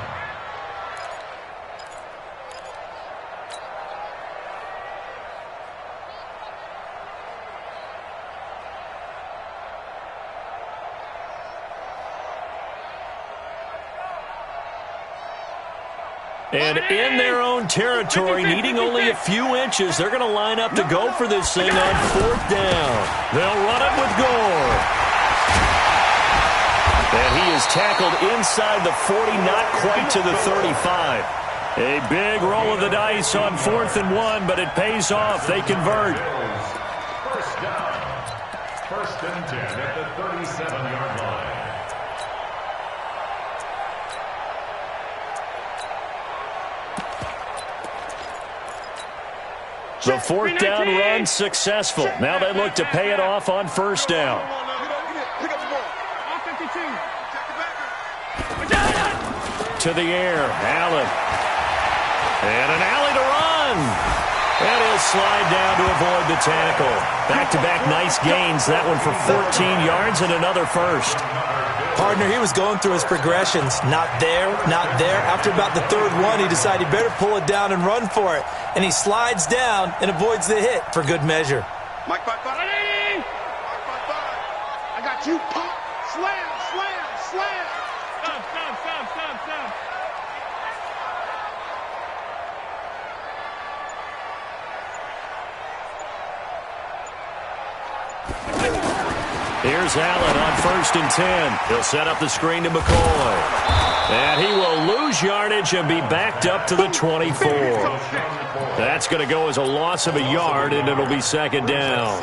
And in their own territory, needing only a few inches, they're going to line up to go for this thing on 4th down. They'll run it with Gore. And he is tackled inside the 40, not quite to the 35. A big roll of the dice on 4th and 1, but it pays off. They convert. First down. 1st and 10 at the 37-yard line. The 4th down run successful. Now they look to pay it off on 1st down. To the air, Allen. And an alley to run. And he'll slide down to avoid the tackle. Back-to-back nice gains. That one for 14 yards and another first. Partner, he was going through his progressions. Not there, not there. After about the 3rd one, he decided he better pull it down and run for it. And he slides down and avoids the hit for good measure. Mike, Mike, Mike. I got you. Pop, slam, slam, slam. Stop. Here's Allen on 1st and 10. He'll set up the screen to McCoy. And he will lose yardage and be backed up to the 24. That's going to go as a loss of a yard, and it'll be 2nd down.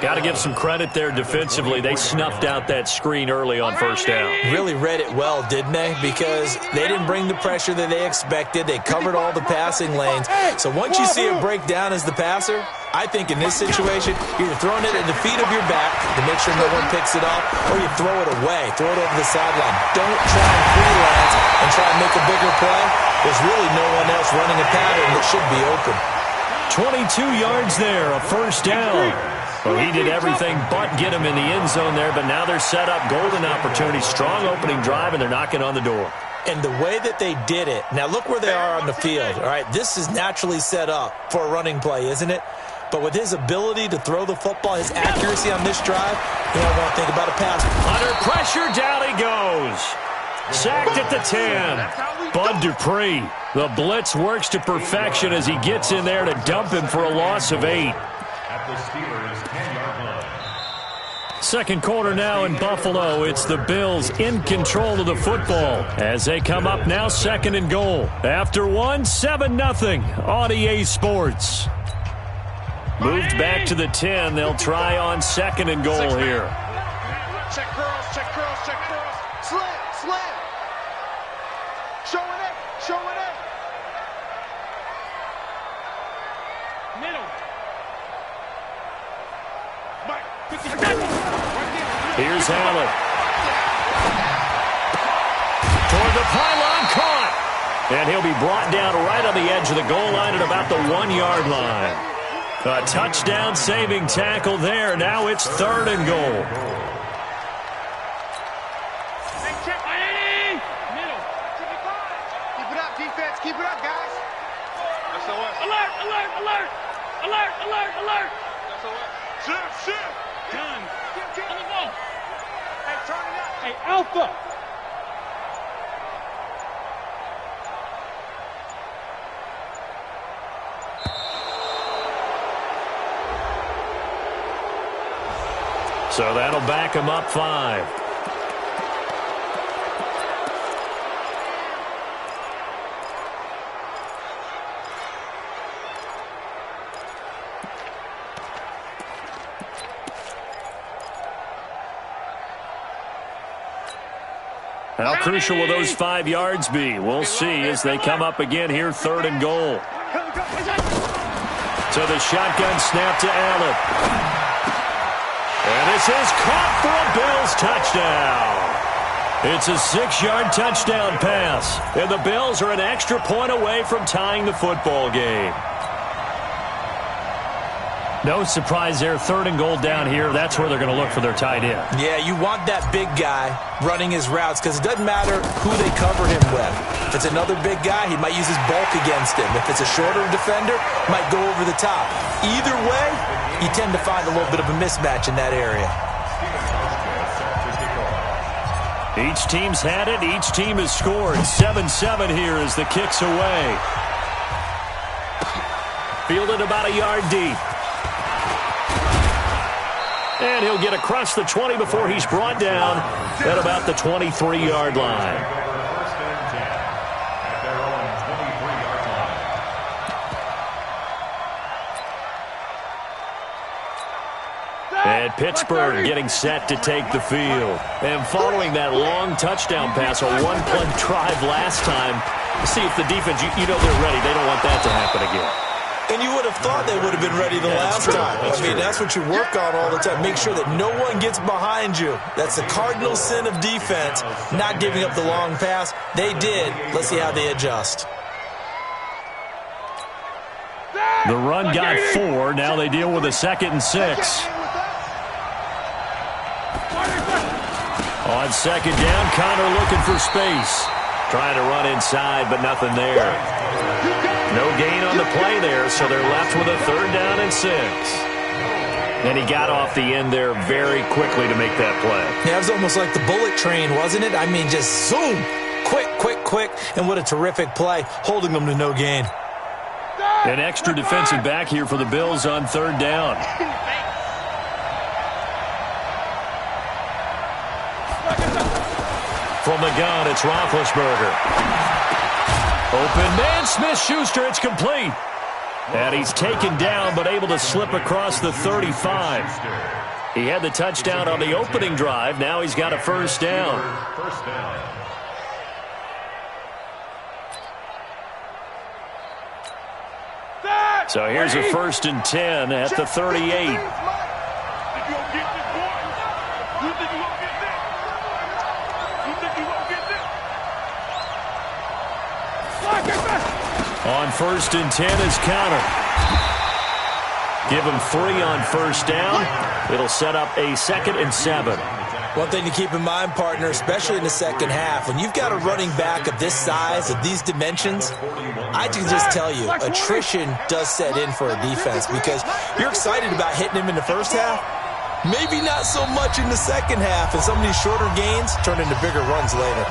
Got to give some credit there defensively. They snuffed out that screen early on 1st down. Really read it well, didn't they? Because they didn't bring the pressure that they expected. They covered all the passing lanes. So once you see it break down as the passer, I think in this situation, you're throwing it at the feet of your back to make sure no one picks it up, or you throw it away, throw it over the sideline. Don't try and freelance and try and make a bigger play. There's really no one else running a pattern that should be open. 22 yards there, a 1st down. Well, he did everything but get him in the end zone there, but now they're set up. Golden opportunity, strong opening drive, and they're knocking on the door. And the way that they did it, now look where they are on the field, all right? This is naturally set up for a running play, isn't it? But with his ability to throw the football, his accuracy on this drive, you don't want to think about a pass. Under pressure, down he goes. Sacked at the 10. Bud Dupree. The blitz works to perfection as he gets in there to dump him for a loss of 8. At the Steelers' 10-yard line. 2nd quarter now in Buffalo. It's the Bills in control of the football as they come up now 2nd and goal. After 7-0 on EA Sports. Moved back to the 10. They'll try on 2nd and goal here. Check girls, check girls, check girls. Slam, slam. Showing it, showing it. Middle. Mike, 50. Here's Allen. Toward the pylon, caught. And he'll be brought down right on the edge of the goal line at about the 1-yard line. A touchdown-saving tackle there. Now it's 3rd and goal. Hey, check. Middle. Keep it up, defense. Keep it up, guys. SOS. Alert, alert, alert. Alert, alert, alert. SOS. Shift, shift. Done. On the ball. Hey, turn it up. Hey, Alpha. So that'll back him up 5. How crucial will those 5 yards be? We'll see as they come up again here, 3rd and goal. So the shotgun snap to Allen. And this is caught for a Bills touchdown. It's a 6-yard touchdown pass. And the Bills are an extra point away from tying the football game. No surprise there, 3rd and goal down here. That's where they're going to look for their tight end. Yeah, you want that big guy running his routes because it doesn't matter who they covered him with. If it's another big guy, he might use his bulk against him. If it's a shorter defender, might go over the top. Either way, you tend to find a little bit of a mismatch in that area. Each team's had it. Each team has scored. 7-7 here as the kick's away. Fielded about a yard deep. And he'll get across the 20 before he's brought down at about the 23-yard line. First and 10 at their own 23-yard line. And Pittsburgh getting set to take the field. And following that long touchdown pass, a one-play drive last time, see if the defense, you know they're ready. They don't want that to happen again. And you would have thought they would have been ready the last time. That's what you work on all the time. Make sure that no one gets behind you. That's the cardinal sin of defense, not giving up the long pass. They did. Let's see how they adjust. The run got 4. Now they deal with a 2nd and 6. On 2nd down, Connor looking for space. Trying to run inside, but nothing there. No gain on the play there, so they're left with a 3rd down and 6. And he got off the end there very quickly to make that play. Yeah, it was almost like the bullet train, wasn't it? I mean, just zoom. Quick, quick, quick. And what a terrific play, holding them to no gain. An extra defensive back here for the Bills on 3rd down. From the gun, it's Roethlisberger. Open man, Smith-Schuster, it's complete. And he's taken down, but able to slip across the 35. He had the touchdown on the opening drive. Now he's got a 1st down. First down. So here's a 1st and 10 at the 38. On 1st and 10 is Connor. Give him 3 on 1st down. It'll set up a 2nd and 7. One thing to keep in mind, partner, especially in the second half, when you've got a running back of this size, of these dimensions, I can just tell you, attrition does set in for a defense because you're excited about hitting him in the first half. Maybe not so much in the second half, and some of these shorter gains turn into bigger runs later.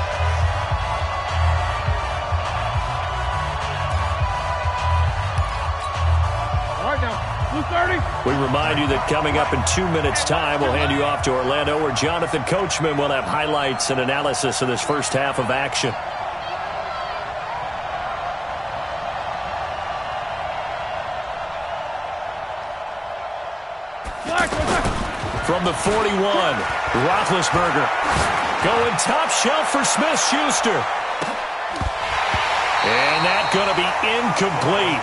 We remind you that coming up in 2 minutes' time, we'll hand you off to Orlando, where Jonathan Coachman will have highlights and analysis of this first half of action. From the 41, Roethlisberger going top shelf for Smith-Schuster. And that's going to be incomplete.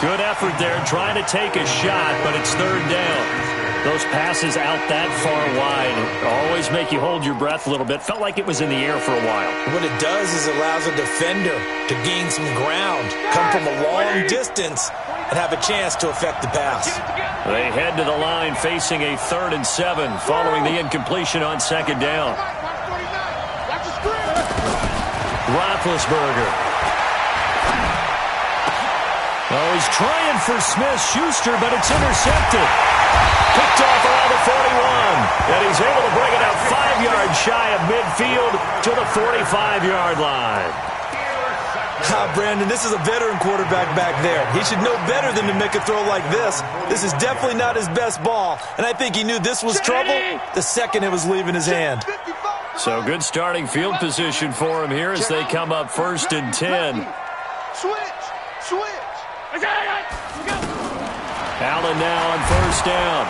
Good effort there, trying to take a shot, but it's 3rd down. Those passes out that far wide always make you hold your breath a little bit. Felt like it was in the air for a while. What it does is allows a defender to gain some ground, come from a long distance, and have a chance to affect the pass. They head to the line facing a 3rd and 7 following the incompletion on 2nd down. Roethlisberger. Oh, he's trying for Smith-Schuster, but it's intercepted. Picked off around the 41. And he's able to bring it out 5 yards shy of midfield to the 45-yard line. Brandon, this is a veteran quarterback back there. He should know better than to make a throw like this. This is definitely not his best ball. And I think he knew this was trouble the second it was leaving his hand. So good starting field position for him here as they come up 1st and 10. Switch. Allen now on 1st down.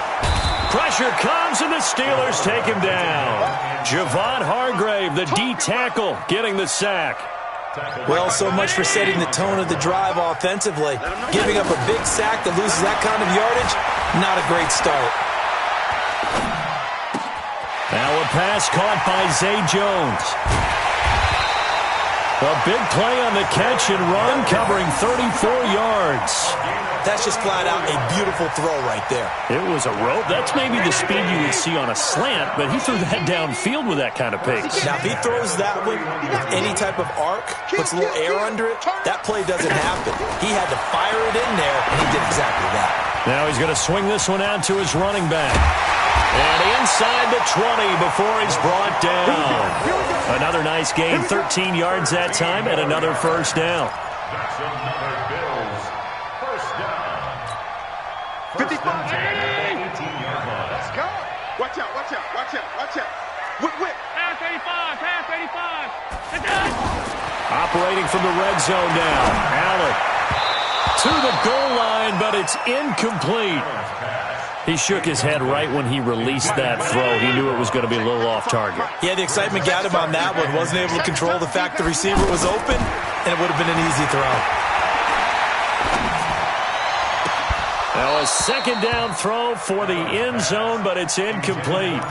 Pressure comes, and the Steelers take him down. Javon Hargrave, the D tackle, getting the sack. Well, so much for setting the tone of the drive offensively. Giving up a big sack that loses that kind of yardage, not a great start. Now a pass caught by Zay Jones. A big play on the catch and run, covering 34 yards. That's just flat out a beautiful throw right there. It was a rope. That's maybe the speed you would see on a slant, but he threw that downfield with that kind of pace. Now, if he throws that one with any type of arc, puts a little air under it, that play doesn't happen. He had to fire it in there, and he did exactly that. Now he's going to swing this one out to his running back. And inside the 20 before he's brought down. Another nice gain, 13 yards that time, and another first down. That's another Bills first down. 55. 18-yard line. Let's go. Watch out, watch out, watch out, watch out. Whip, whip. Pass 85, pass 85. It's done. Operating from the red zone now. Allen to the goal line, but it's incomplete. He shook his head right when he released that throw. He knew it was going to be a little off target. Yeah, the excitement got him on that one. Wasn't able to control the fact the receiver was open, and it would have been an easy throw. Now a second down throw for the end zone, but it's incomplete.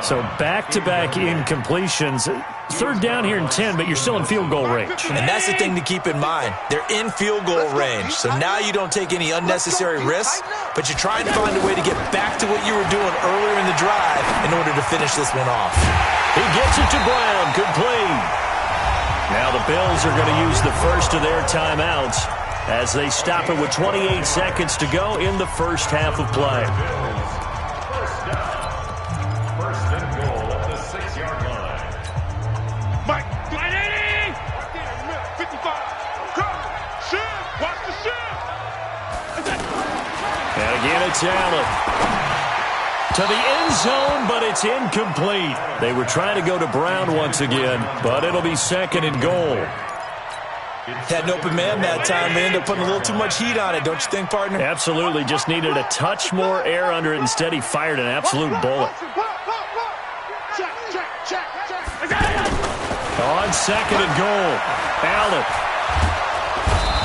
So back-to-back incompletions. Third down here in 10, but you're still in field goal range. And that's the thing to keep in mind. They're in field goal range, so now you don't take any unnecessary risks, but you try and find a way to get back to what you were doing earlier in the drive in order to finish this one off. He gets it to Brown, complete. Now the Bills are going to use the first of their timeouts as they stop it with 28 seconds to go in the first half of play. First down. First and goal at the 6-yard line. Mike, 180. 55. Come. Shift. Watch the shift. And again, it's Allen. To the end zone, but it's incomplete. They were trying to go to Brown once again, but it'll be second and goal. Had an open man that time. They ended up putting a little too much heat on it, don't you think, partner? Absolutely. Just needed a touch more air under it. Instead, he fired an absolute bullet. On second and goal, Allen.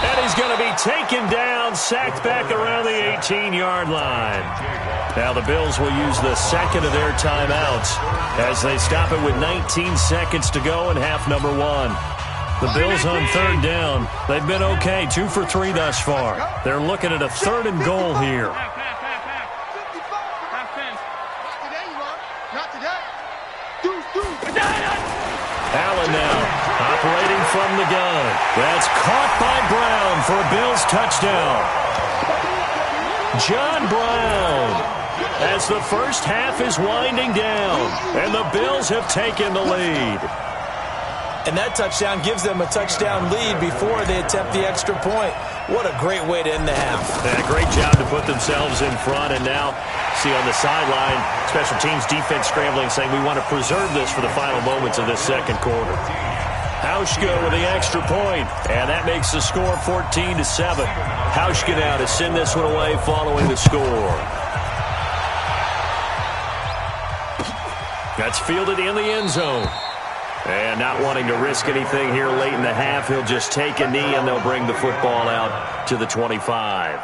And he's going to be taken down, sacked back around the 18-yard line. Now the Bills will use the second of their timeouts as they stop it with 19 seconds to go in half number one. The Bills on third down. They've been okay, 2 for 3 thus far. They're looking at a third and goal here. Allen now operating from the gun. That's caught by Brown for a Bills touchdown. John Brown as the first half is winding down, and the Bills have taken the lead. And that touchdown gives them a touchdown lead before they attempt the extra point. What a great way to end the half. Yeah, great job to put themselves in front. And now, see on the sideline, special teams defense scrambling, saying we want to preserve this for the final moments of this second quarter. Hauschka with the extra point, and that makes the score 14-7. Hauschka now to send this one away following the score. That's fielded in the end zone. And not wanting to risk anything here late in the half, he'll just take a knee and they'll bring the football out to the 25.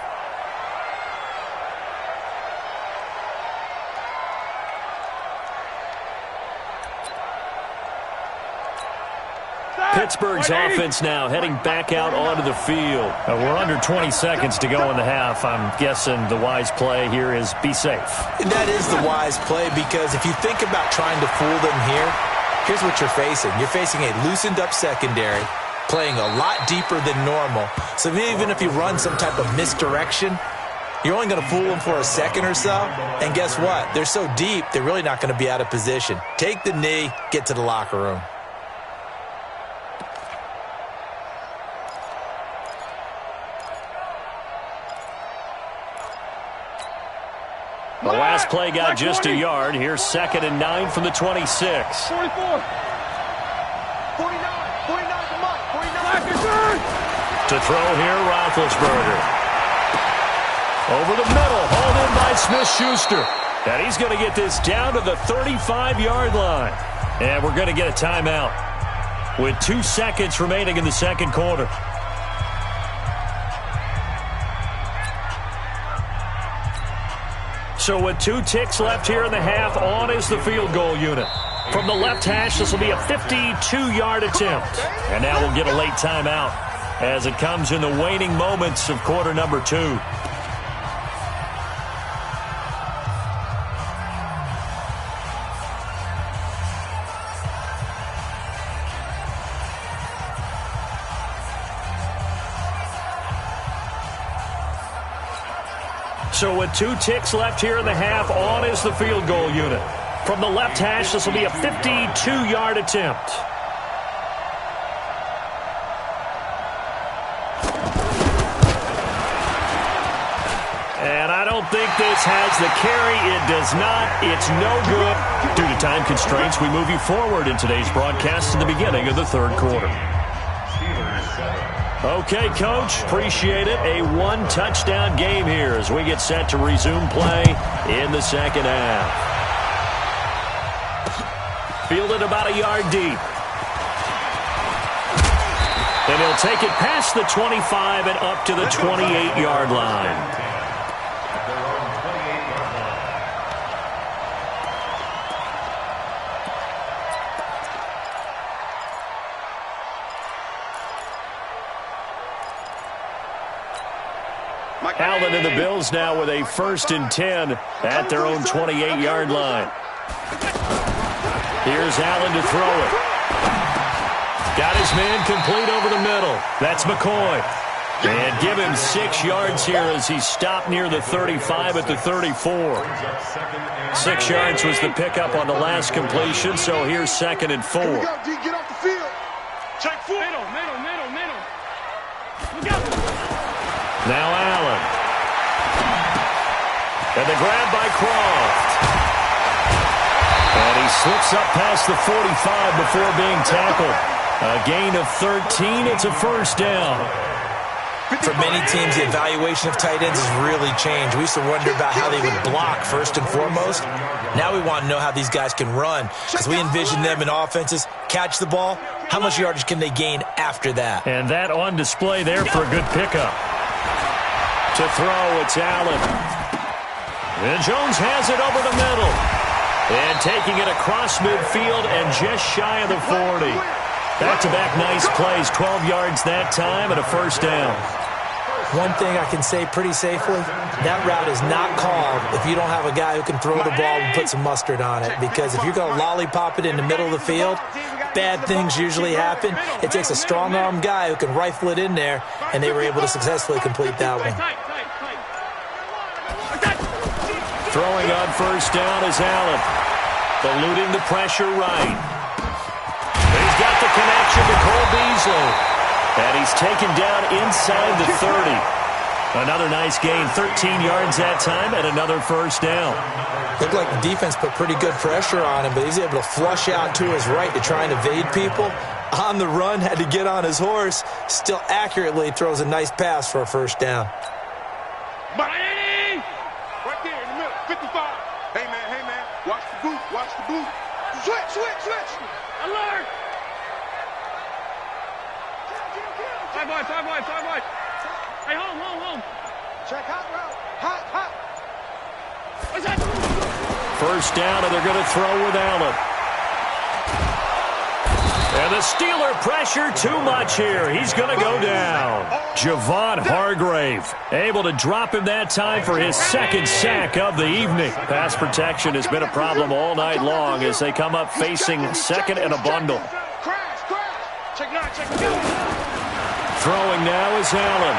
Pittsburgh's offense now heading back out onto the field. We're under 20 seconds to go in the half. I'm guessing the wise play here is be safe. That is the wise play, because if you think about trying to fool them here, here's what you're facing. You're facing a loosened up secondary, playing a lot deeper than normal. So even if you run some type of misdirection, you're only going to fool them for a second or so. And guess what? They're so deep, they're really not going to be out of position. Take the knee, get to the locker room. The last play got just a yard. Here's 2nd and 9 from the 26. 44. 49. 49 to Mike. 49. To throw here, Roethlisberger. Over the middle, hauled in by Smith-Schuster. And he's going to get this down to the 35-yard line. And we're going to get a timeout with 2 seconds remaining in the second quarter. So with 2 ticks left here in the half, on is the field goal unit. From the left hash, this will be a 52-yard attempt. And now we'll get a late timeout as it comes in the waning moments of quarter number 2. So with 2 ticks left here in the half, on is the field goal unit. From the left hash, this will be a 52-yard attempt. And I don't think this has the carry. It does not. It's no good. Due to time constraints, we move you forward in today's broadcast to the beginning of the third quarter. Okay, Coach, appreciate it. A 1-touchdown game here as we get set to resume play in the second half. Fielded about a yard deep. And he'll take it past the 25 and up to the 28-yard line. Allen and the Bills now with a 1st and 10 at their own 28-yard line. Here's Allen to throw it. Got his man complete over the middle. That's McCoy. And give him 6 yards here as he stopped near the 35 at the 34. 6 yards was the pickup on the last completion, so here's 2nd and 4. Here we go, D. Get off the field. Check 4. Middle. Look out. Now Allen. And the grab by Croft. And he slips up past the 45 before being tackled. A gain of 13. It's a 1st down. For many teams, the evaluation of tight ends has really changed. We used to wonder about how they would block first and foremost. Now we want to know how these guys can run because we envision them in offenses, catch the ball. How much yardage can they gain after that? And that on display there for a good pickup. To throw, it's Allen. And Jones has it over the middle. And taking it across midfield and just shy of the 40. Back-to-back nice plays, 12 yards that time and a 1st down. One thing I can say pretty safely, that route is not called if you don't have a guy who can throw the ball and put some mustard on it. Because if you're going to lollipop it in the middle of the field, bad things usually happen. It takes a strong-arm guy who can rifle it in there, and they were able to successfully complete that one. Throwing on 1st down is Allen. Eluding the pressure right. He's got the connection to Cole Beasley. And he's taken down inside the 30. Another nice gain, 13 yards that time, and another 1st down. Looked like the defense put pretty good pressure on him, but he's able to flush out to his right to try and evade people. On the run, had to get on his horse. Still accurately throws a nice pass for a 1st down. Right there in the middle, 55. Hey, man. Watch the boot. Switch. Alert. 5 wide. Hey, home. Check hot route. Hot. What's that? 1st down, and they're going to throw with Allen. And the Steeler pressure too much here. He's going to go down. Javon Hargrave able to drop him that time for his 2nd sack of the evening. Pass protection has been a problem all night long as they come up facing 2nd and a bundle. Check 9. Throwing now is Allen.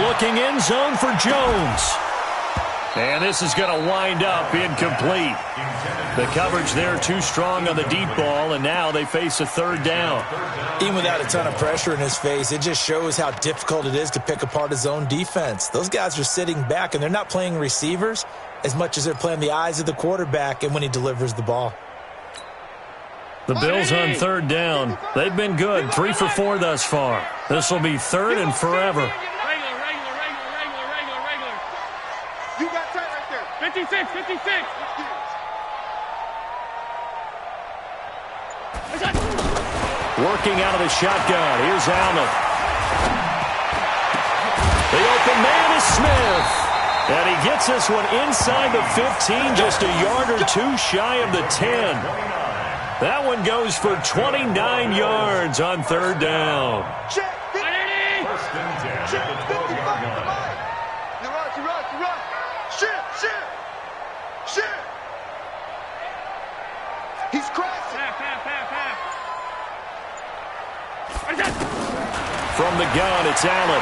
Looking in zone for Jones. And this is going to wind up incomplete. The coverage there too strong on the deep ball, and now they face a 3rd down. Even without a ton of pressure in his face, it just shows how difficult it is to pick apart his own defense. Those guys are sitting back, and they're not playing receivers as much as they're playing the eyes of the quarterback and when he delivers the ball. The Bills on 3rd down. They've been good, 3 for 4 thus far. This will be 3rd and forever. You got tight right there. 56, 56. Working out of the shotgun. Here's Allen. The open man is Smith. And he gets this one inside the 15, just a yard or two shy of the 10. That one goes for 29 yards on third down. Check. First and 10 at the 12-yard line. Shit. He's crashing. From the gun, it's Allen.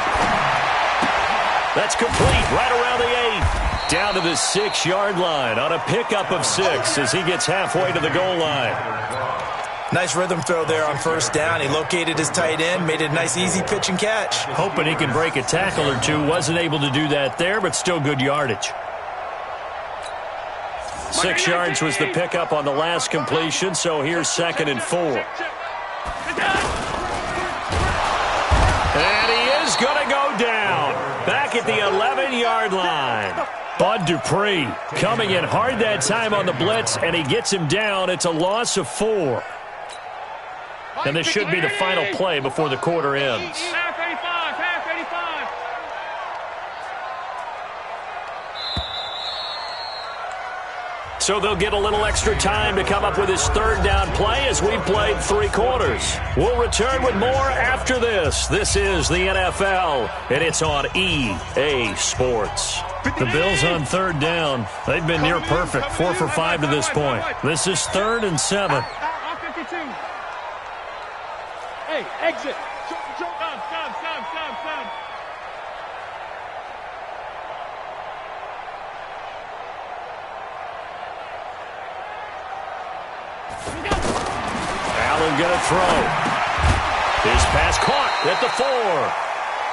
That's complete right around the 8. Down to the 6-yard line on a pickup of 6 as he gets halfway to the goal line. Nice rhythm throw there on first down. He located his tight end, made it a nice easy pitch and catch. Hoping he can break a tackle or two. Wasn't able to do that there, but still good yardage. 6 yards was the pickup on the last completion, so here's 2nd and 4. And he is going to go down. Back at the 11-yard line. Bud Dupree coming in hard that time on the blitz, and he gets him down. It's a loss of 4. And this should be the final play before the quarter ends. Half 85. So they'll get a little extra time to come up with his third down play as we've played 3 quarters. We'll return with more after this. This is the NFL, and it's on EA Sports. The Bills on third down. They've been near perfect, 4 for 5 to this point. This is 3rd and 7. Out 52. Hey, exit. Stop. Allen going to throw. His pass caught at the 4.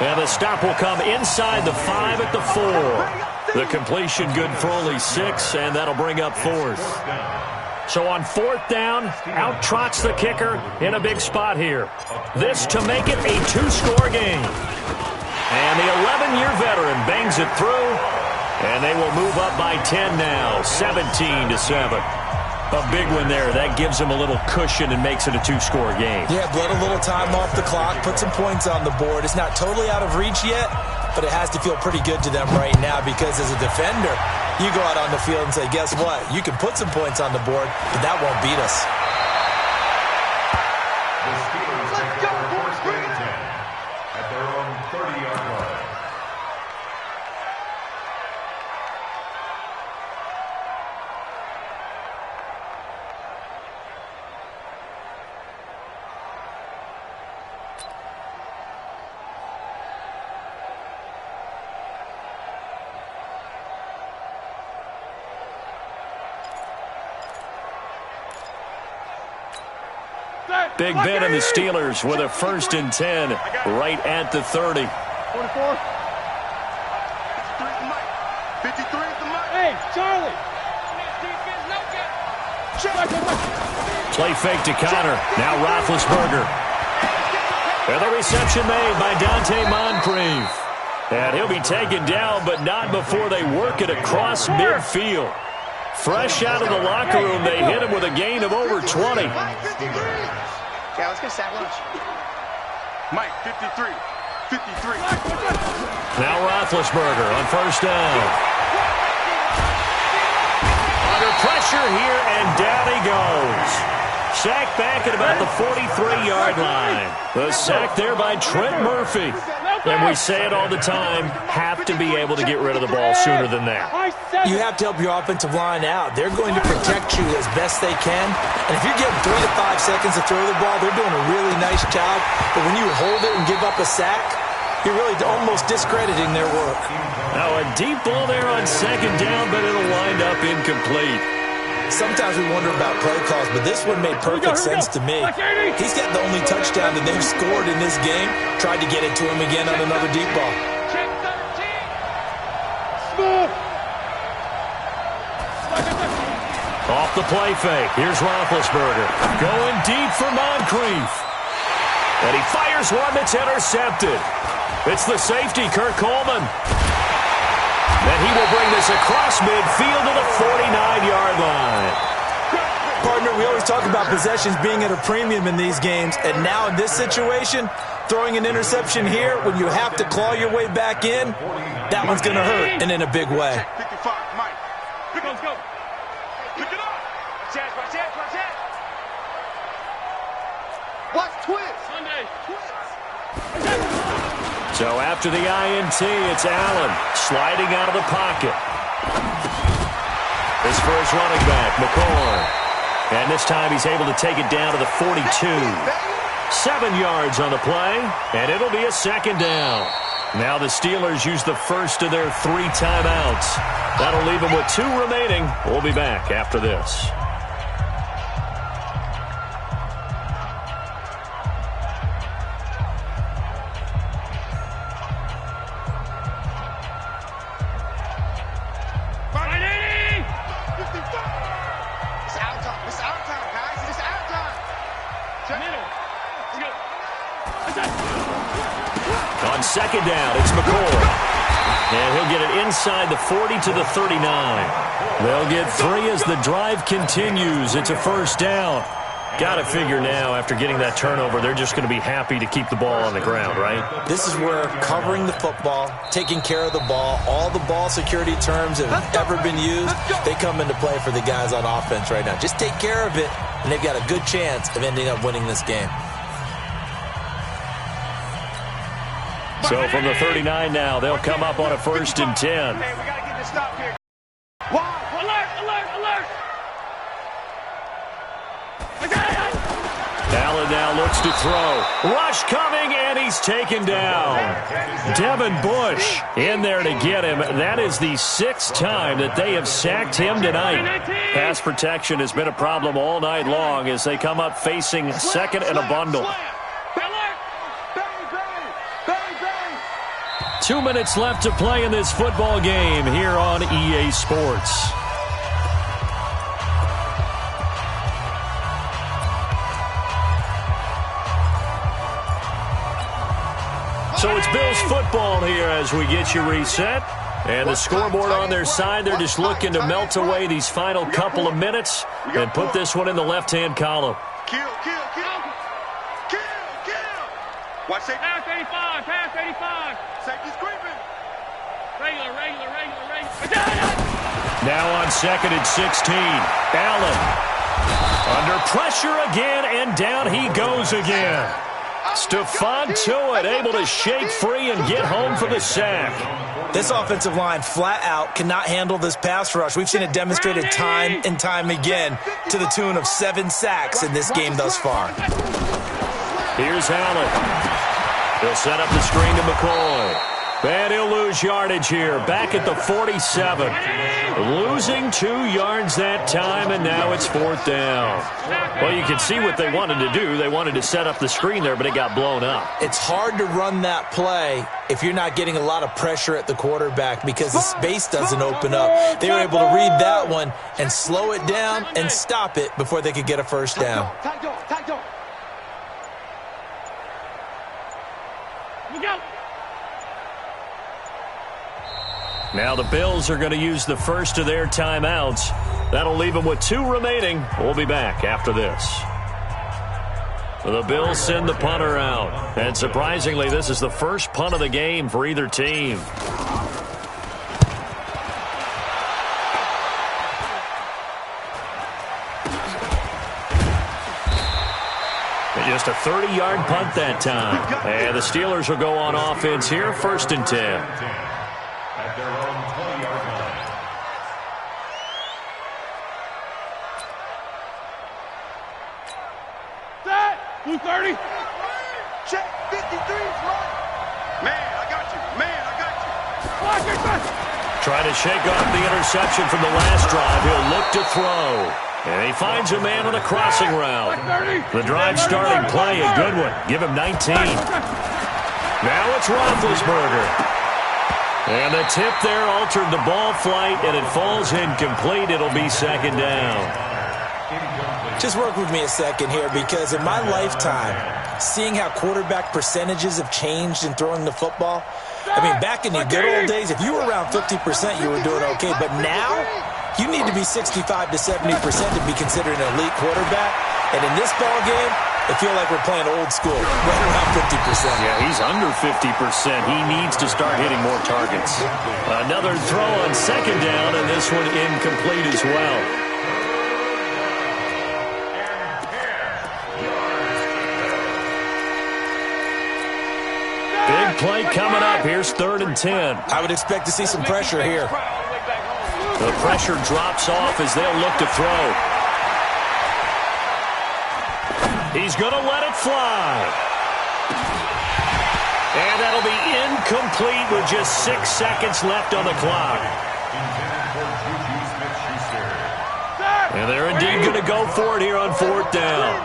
And the stop will come inside the 5 at the 4. The completion good for only 6, and that'll bring up 4th. So on 4th down, out trots the kicker in a big spot here. This to make it a 2-score game. And the 11-year veteran bangs it through, and they will move up by 10 now, 17-7. A big one there. That gives them a little cushion and makes it a 2-score game. Yeah, bled a little time off the clock, put some points on the board. It's not totally out of reach yet, but it has to feel pretty good to them right now because as a defender, you go out on the field and say, guess what? You can put some points on the board, but that won't beat us. The Steelers take over first and 10 at their own 30-yard line. Big Ben and the Steelers with a 1st and 10 right at the 30. 44. 53 is the mic. Hey, Charlie. Play fake to Connor. Now Roethlisberger. And the reception made by Dante Moncrief. And he'll be taken down, but not before they work it across midfield. Fresh out of the locker room, they hit him with a gain of over 20. Yeah, let's get sack lunch. Mike, 53. 53. Now Roethlisberger on 1st down. Under pressure here, and down he goes. Sacked back at about the 43-yard line. The sack there by Trent Murphy. And we say it all the time, have to be able to get rid of the ball sooner than that. You have to help your offensive line out. They're going to protect you as best they can. And if you're getting 3 to 5 seconds to throw the ball, they're doing a really nice job. But when you hold it and give up a sack, you're really almost discrediting their work. Now a deep ball there on 2nd down, but it'll wind up incomplete. Sometimes we wonder about play calls, but this one made perfect sense to me. He's got the only touchdown that they've scored in this game. Tried to get it to him again on another deep ball. Off the play fake. Here's Roethlisberger. Going deep for Moncrief. And he fires one that's intercepted. It's the safety, Kurt Coleman. And he will bring this across midfield to the 49-yard line. Partner, we always talk about possessions being at a premium in these games, and now in this situation, throwing an interception here when you have to claw your way back in, that one's going to hurt, and in a big way. 55, Mike. Let's go. Pick it up. Watch it. Watch twist. Sunday. So after the INT, it's Allen sliding out of the pocket. His first running back, McCoy. And this time he's able to take it down to the 42. 7 yards on the play, and it'll be a second down. Now the Steelers use the first of their 3 timeouts. That'll leave them with 2 remaining. We'll be back after this. On second down, it's McCoy. And he'll get it inside the 40 to the 39. They'll get 3 as the drive continues. It's a first down. Got to figure now, after getting that turnover, they're just going to be happy to keep the ball on the ground, right? This is where covering the football, taking care of the ball, all the ball security terms that have ever been used, they come into play for the guys on offense right now. Just take care of it, and they've got a good chance of ending up winning this game. So from the 39 now, they'll come up on a 1st and 10. Hey, we got to get this stop here. Wow. Alert. Allen now looks to throw. Rush coming, and he's taken down. Devin Bush in there to get him. That is the 6th time that they have sacked him tonight. Pass protection has been a problem all night long as they come up facing second and a bundle. 2 minutes left to play in this football game here on EA Sports. So it's Bills football here as we get you reset. And the scoreboard on their side, they're just looking to melt away these final couple of minutes and put this one in the left-hand column. Kill. Watch safety. Pass 85. Safety's creeping. Regular. Now on 2nd and 16. Allen under pressure again, and down he goes again. Stephon Tuitt able to shake free and get home for the sack. This offensive line flat out cannot handle this pass rush. We've seen it demonstrated time and time again to the tune of 7 sacks in this game thus far. Here's Allen. He'll set up the screen to McCoy. And he'll lose yardage here. Back at the 47. Losing 2 yards that time, and now it's 4th down. Well, you can see what they wanted to do. They wanted to set up the screen there, but it got blown up. It's hard to run that play if you're not getting a lot of pressure at the quarterback because the space doesn't open up. They were able to read that one and slow it down and stop it before they could get a first down. Now the Bills are going to use the first of their timeouts. That'll leave them with 2 remaining. We'll be back after this. The Bills send the punter out. And surprisingly, this is the first punt of the game for either team. Just a 30-yard punt that time. And the Steelers will go on offense here, 1st and 10. At their own 20-yard line. Set! Blue 30. Check 53's right. Man, I got you. Watch it, man. Trying to shake off the interception from the last drive. He'll look to throw. And he finds a man on the crossing route. The drive starting play, a good one. Give him 19. Now it's Roethlisberger. And the tip there altered the ball flight, and it falls incomplete. It'll be 2nd down. Just work with me a second here because in my lifetime, seeing how quarterback percentages have changed in throwing the football, I mean, back in the good old days, if you were around 50%, you were doing okay. But now, you need to be 65 to 70% to be considered an elite quarterback. And in this ball game, I feel like we're playing old school, right around 50%. Yeah, he's under 50%. He needs to start hitting more targets. Another throw on second down, and this one incomplete as well. Big play coming up. Here's 3rd and 10. I would expect to see some pressure here. The pressure drops off as they'll look to throw. He's going to let it fly. And that'll be incomplete with just 6 seconds left on the clock. And they're indeed going to go for it here on 4th down.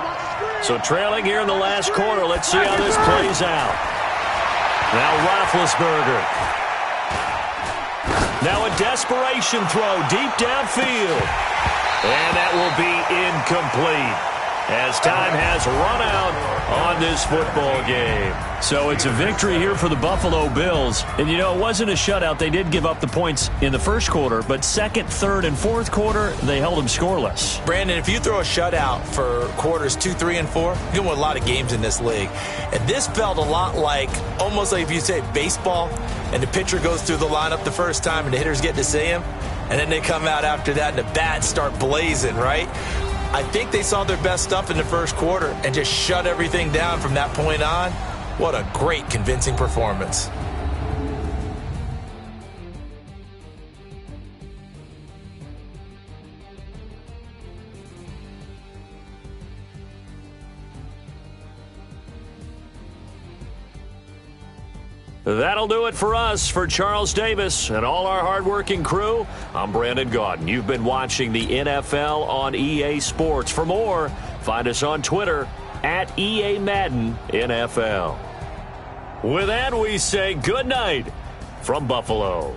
So trailing here in the last quarter. Let's see how this plays out. Now Roethlisberger. Now a desperation throw deep downfield. And that will be incomplete as time has run out on this football game. So it's a victory here for the Buffalo Bills. And, you know, it wasn't a shutout. They did give up the points in the first quarter, but second, third, and fourth quarter, they held them scoreless. Brandon, if you throw a shutout for quarters 2, 3, and 4, you win a lot of games in this league. And this felt a lot like, almost like if you say baseball, and the pitcher goes through the lineup the first time and the hitters get to see him, and then they come out after that and the bats start blazing, right? I think they saw their best stuff in the first quarter and just shut everything down from that point on. What a great, convincing performance. That'll do it for us. For Charles Davis and all our hardworking crew, I'm Brandon Gaudin. You've been watching the NFL on EA Sports. For more, find us on Twitter at EA Madden NFL. With that, we say good night from Buffalo.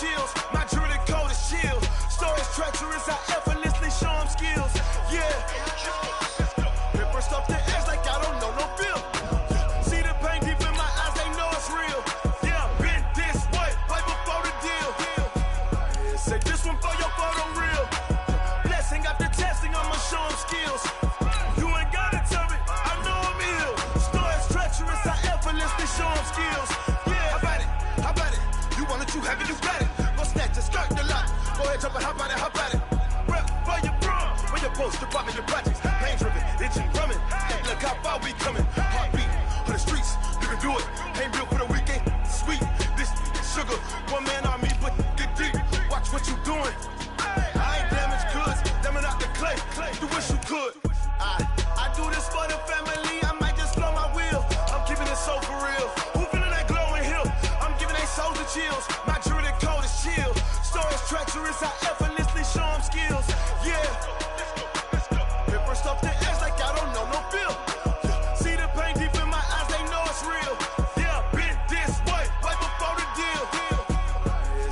chills. My jewelry code is chill. Stories treacherous, I effortlessly show them skills. Yeah. Paper stuff the edge like I don't know no bill. See the pain deep in my eyes, they know it's real. Yeah, been this way, way before the deal. Say this one for your photo real. Blessing after testing, I'ma show them skills. You ain't gotta tell me, I know I'm ill. Stories treacherous, I effortlessly show them skills. Yeah, how about it? You want it, you have it, you got it. Go snatch it, skirt the lot. Go ahead, jump it, how about it? Rep for your bro, where your post, department, your projects. Pain driven, itching, drumming. Hey, look how far we coming. Heartbeat on the streets, you can do it. Ain't built for the weekend, sweet. This sugar, one man army, but get deep. Watch what you doing. I ain't damaged goods, damn out the clay. You wish you could. I do this for the family, I might just blow my wheel. I'm keeping it so for real. Who feeling that glowing hill? I'm giving they souls the chills. My jewelry code is chill. Stories treacherous, I effortlessly show them skills. Yeah. Paper stuff the edge like I don't know no bill. See the pain deep in my eyes, they know it's real. Yeah, been this way, way before the deal.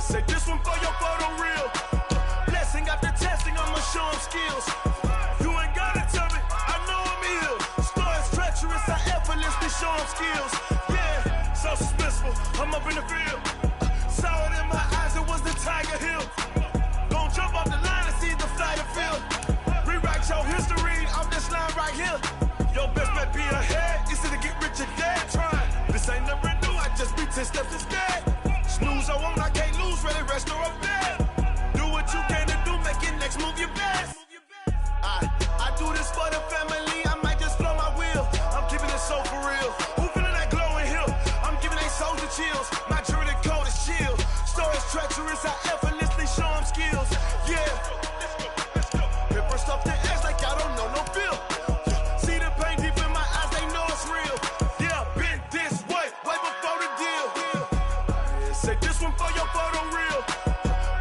Say this one for your photo real. Blessing after testing, I'ma show them skills. You ain't gotta tell me, I know I'm ill. Stories treacherous, I effortlessly show them skills. Yeah, so suspenseful, I'm up in the field. Saw it in my eyes, it was the Tiger Hill. Gon' jump off the line and see the fly the field. Rewrite your history off this line right here. Your best bet be ahead, easy to get rich or dead. Trying, this ain't never new, I just be 10 steps instead. Snooze I won't, I can't lose, ready, rest or up dead. Do what you can to do, make it next move your best. I do this for the family, I might just blow my wheel. I'm keeping it so for real. Who feeling that glowing hill? I'm giving they souls the chills. My jewelry code is chill. Stories treacherous, I effortlessly show them skills. Yeah. Paper stuff the edge like I don't know no bill. See the pain deep in my eyes, they know it's real. Yeah, been this way, way before the deal. Say this one for your photo real.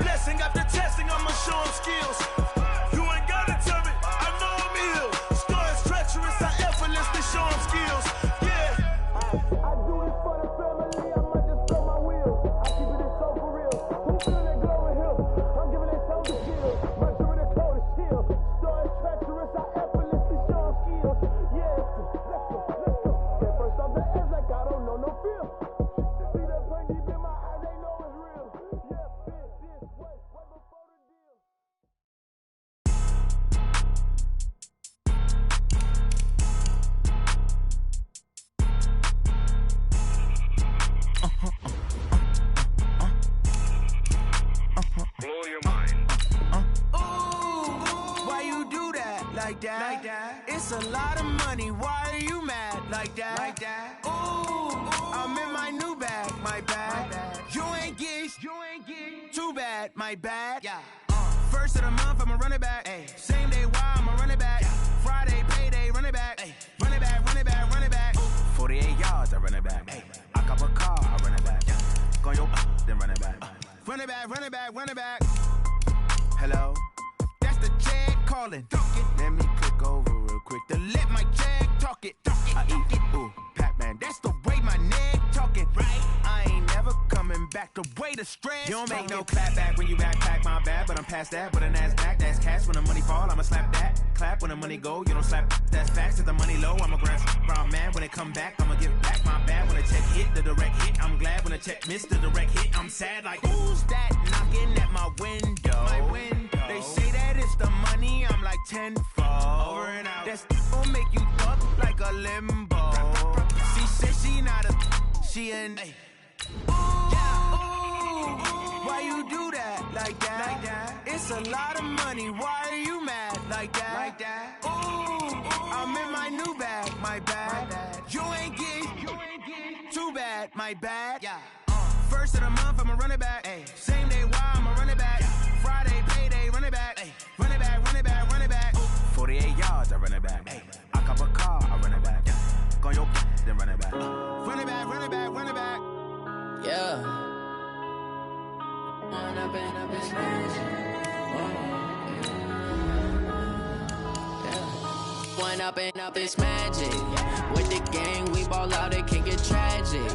Blessing after testing, I'ma show them skills. You ain't gotta tell me, I know I'm ill. Stories treacherous, I effortlessly show them skills. Yeah. I do this for the family, I might just blow my wheel. I keep it so for real. Who feeling that glowing hill? I'm giving they souls the chills. My jewelry code is chill. Stories treacherous, I effortlessly show them skills. Yeah, let's go. Paper stuff the edge like I don't know no feel. See that pain deep in my eyes, they know it's real. Yeah, been this way, way before the deal. Blow your mind. Why you do that? Like that? It's a lot of money. Why are you mad? Like that? Ooh, I'm in my new bag. My bad. You ain't get. Too bad. My bad. Yeah. First of the month, I'ma run it back. Ay. Same day, why I'ma run it back. Friday, payday, run it back. Ay. Run it back, run it back, run it back. 48 yards, I run it back. Ay. I cop a car, I run it back. Go your then run it back. Run it back, run it back, run it back. Hello? That's the jag calling. Let me click over real quick to let my jag talk it. I eat it, ooh, Pac-Man. That's the way my neck talking. Right? I ain't never coming back. The way the stress. You don't make no clap back when you backpack, my bad. But I'm past that. But a NASDAQ, that's cash. When the money fall, I'ma slap that. Clap when the money go, you don't slap. That's facts. If the money low, I'ma grab brown man. When it come back, I'ma give back my bad. When the check hit, the direct hit. I'm glad when the check missed the direct hit. I'm sad like, who's that knocking at my window? My window. They say that it's the money, I'm like tenfold. Over and out. That's gon' make you fuck like a limbo. She said she not a, she an. Ooh, why you do that? Like that? It's a lot of money, why are you mad? Like that? Ooh, I'm in my new bag, my bad. You ain't get. Too bad, my bad. Yeah. First of the month, I'ma run it back. Ay. Same day, why I'ma run it back. Friday, payday, run it back. Ay. Run it back, run it back, run it back. 48 yards, I run it back. Ay. I cop a car, I run it back. Go your then run it back. Run it back, run it back, run it back. Yeah. Run up in a bitch. Yeah. One up and up, it's magic. With the gang, we ball out, it can get tragic.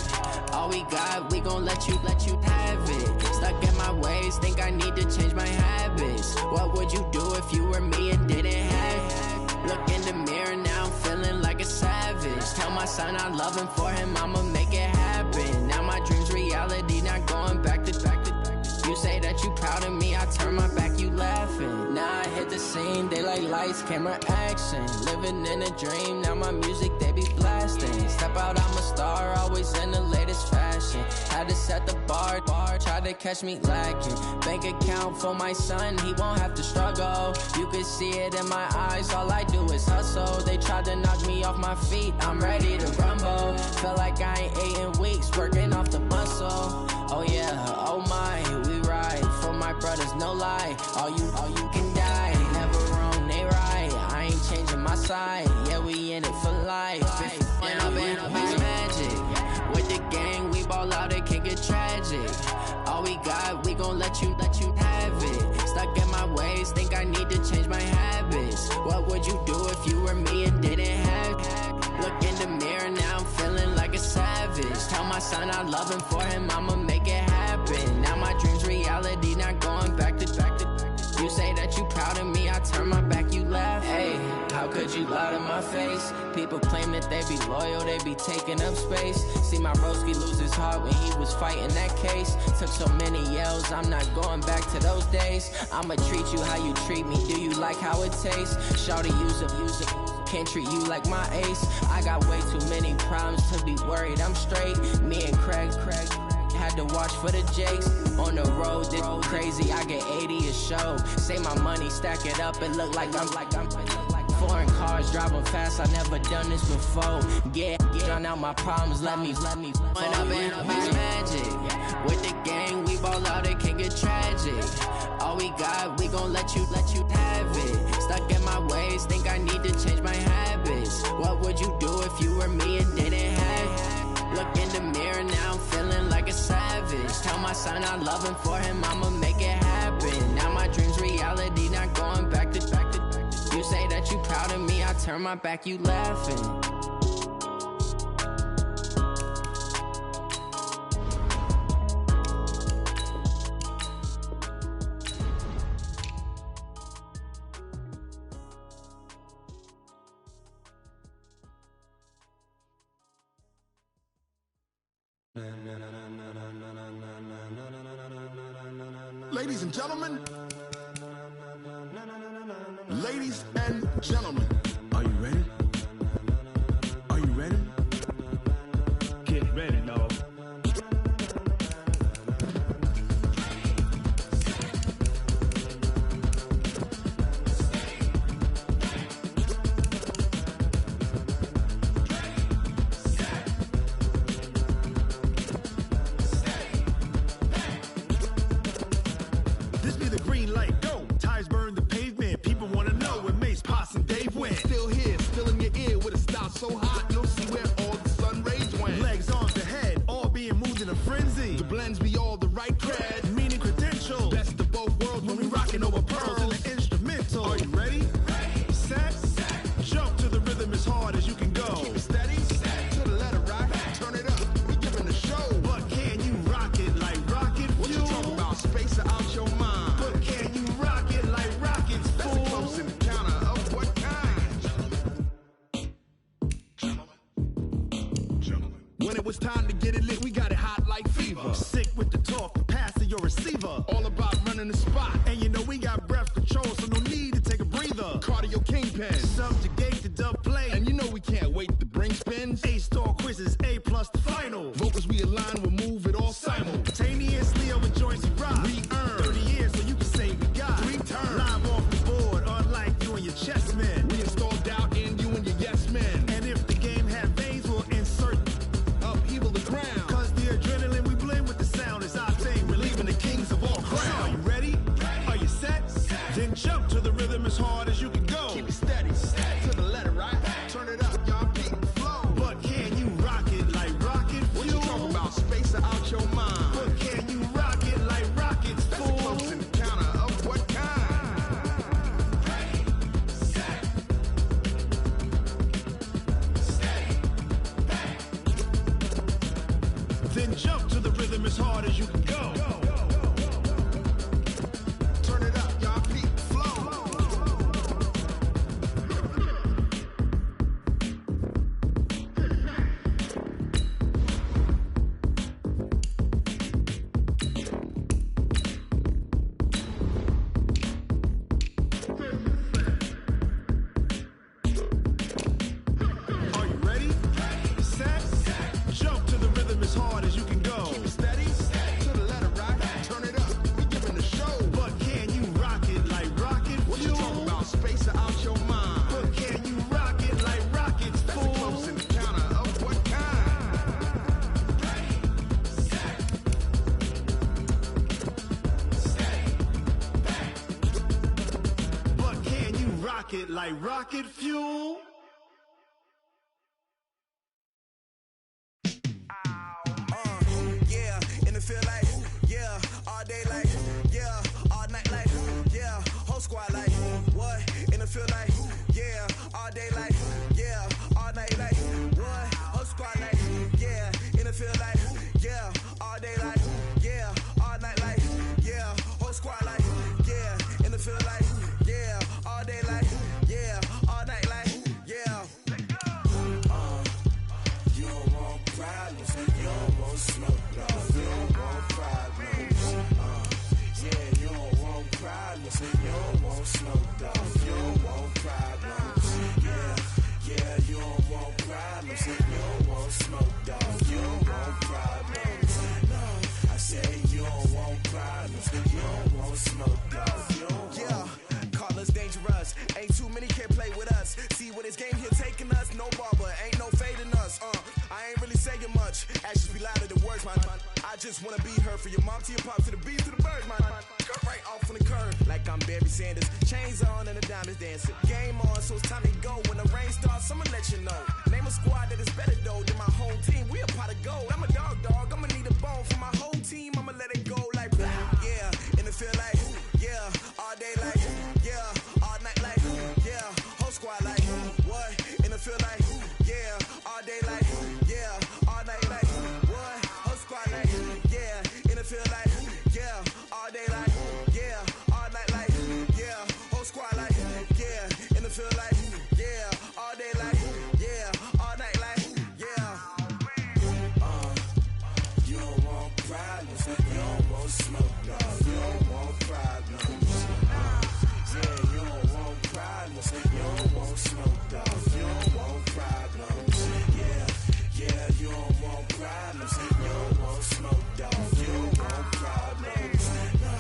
All we got, we gon' let you have it. Stuck in my ways, think I need to change my habits. What would you do if you were me and didn't have it? Look in the mirror, now I'm feeling like a savage. Tell my son I love him, for him I'ma make it happen. Now my dream's reality, not going back to. You say that you proud of me, I turn my back, you laughing. Now I hit the scene, they like lights, camera, action. Living in a dream, now my music, they be blasting. Step out, I'm a star, always in the latest fashion. Had to set the bar, try to catch me lacking. Bank account for my son, he won't have to struggle. You can see it in my eyes, all I do is hustle. They tried to knock me off my feet, I'm ready to rumble. Feel like I ain't ate in weeks, working off the muscle. Oh yeah, oh my, we ride for my brothers, no lie. All you can die, never wrong, they right. I ain't changing my side, yeah, we in it for life. And up and up, it's magic. With the gang, we ball out, it can get tragic. All we got, we gon' let you have it. Stuck in my ways, think I need to change my habits. What would you do if you were me and didn't have it? Look in the mirror, now I'm feeling like a savage. Tell my son I love him, for him I'ma make it happen. Now my dream's reality, not going back to. You say that you proud of me, I turn my back, you laugh. Hey, how could you lie to my face? People claim that they be loyal, they be taking up space. See my broski lose his heart when he was fighting that case. Took so many yells, I'm not going back to those days. I'ma treat you how you treat me, do you like how it tastes? Shawty, use it. Can't treat you like my ace. I got way too many problems to be worried, I'm straight. Me and Craig had to watch for the Jakes. On the road, this crazy, I get 80 a show. Say my money, stack it up, it look like I'm foreign cars, driving fast, I never done this before. Get on out my problems, let me One up and up, it's magic. With the gang, we ball out, it can get tragic. All we got, we gon' let you have it. Stuck in my ways, think I need to change my habits. What would you do if you were me and didn't have it? Look in the mirror, now I'm feeling like a savage. Tell my son I love him, for him I'ma make it happen. Now my dream's reality, not going back to. You say that you proud of me, I turn my back, you laughing. Ladies and gentlemen, ladies and gentlemen, are you ready? Are you ready? Get ready, dog. This be the green light, go. Tires burn the pavement. People wanna know where Mace, Poss, and Dave went. Still here, still in your ear with a style so hot, you'll see where all the sun rays went. Legs, arms, the head, all being moved in a frenzy. The blends be all the right cred, meaning credential. Best of both worlds when we rockin' over pearls in the instrumental. Are you ready? Set. Jump to the rhythm as hard as you can go. Keep it steady. To the letter rock. Turn it up. We giving the show. But can you rock it like rocket fuel? What you talking about? Space out your mind. But can you rock it like rockets? That's a close encounter of what kind? Gentlemen. When it was time to get it lit, we got it hot like fever. Sick with the talk, the pass to your receiver. All about running the spot. And you know we got breath control, so no need to take a breather. Cardio kingpin, subjugate the dub play. And you know we can't wait to bring spins. A-star quizzes, A+ the final. Vocals we align, we'll move it all simultaneously over joints we rock. We earn 30 years, so you can say we got 3 turns. Live off the board, unlike you and your chess men. We install doubt in you and your yes men. And if the game had veins, we'll insert upheaval the ground. Cause the adrenaline we blend with the sound is our thing, relieving the kings of all crowns. So are you ready? Are you set? Then jump to the rhythm as hard as you can go. Keep it steady, to the letter right. Turn it up, y'all beat the flow. But can you rock it like rocket fuel? rhythm as hard as you can go. Turn it up, y'all. Peak flow. Are you ready? Set. Jump to the rhythm as hard as you can go. Keep it steady. To the letter rock. Turn it up. We giving the show. But can you rock it like rocket fuel? What you talking about? Space or out your mind? But can you rock it like rockets, fool? That's close in the counter of what kind? But can you rock it like rocket fuel? Yeah, and it feel like, yeah, all day like, yeah, all night like, yeah, whole squad like, what? And it feel like, yeah, all day like, yeah, all night like, what? Whole squad like, yeah, and it feel like, yeah, all day like, yeah, all night like, yeah, whole squad like, yeah, and it feel like, yeah, all day like, yeah, all night like, yeah. You don't want problems, you don't want smoke, no, you don't want problems. Yeah, you don't want problems, you don't want smoke, dog, you don't want problems. Yeah, you don't want problems, you don't want smoke, dog, you don't want problems. No, I say you don't want problems, you don't want smoke, dog, you don't want. Call us dangerous, ain't too many can play with us. See what this game here taking us, no barber, ain't no fading us. I ain't really saying much, actions be louder than words, man. I just wanna be heard, for your mom to your pop, to the beat, to the bird, man. Cut right off on the curb, like I'm Barry Sanders. Chains on and the diamonds dancing. Game on, so it's time to go. When the rain starts, I'ma let you know. Name a squad that is better though than my whole team. We a pot of gold. I'm a dog, I'ma need a bone for my whole team. I'ma let it go like blah. Yeah, and it feel like, yeah, all day like, yeah, all night like, yeah, whole squad like, what? And it feel like, yeah, all day like, yeah, all night like, what? Whole squad like, yeah, and it feel like, yeah, all day like, yeah, all night like, yeah, whole squad like, yeah, and it feel like, yeah, all day like, yeah, all night like, yeah. You don't want problems, you don't want smoke, no, you don't want problems. Yeah, you don't want problems, you don't want smoke, dog, you don't want problems. Yeah, you don't want problems, you don't want smoke, dog, you don't want problems. No,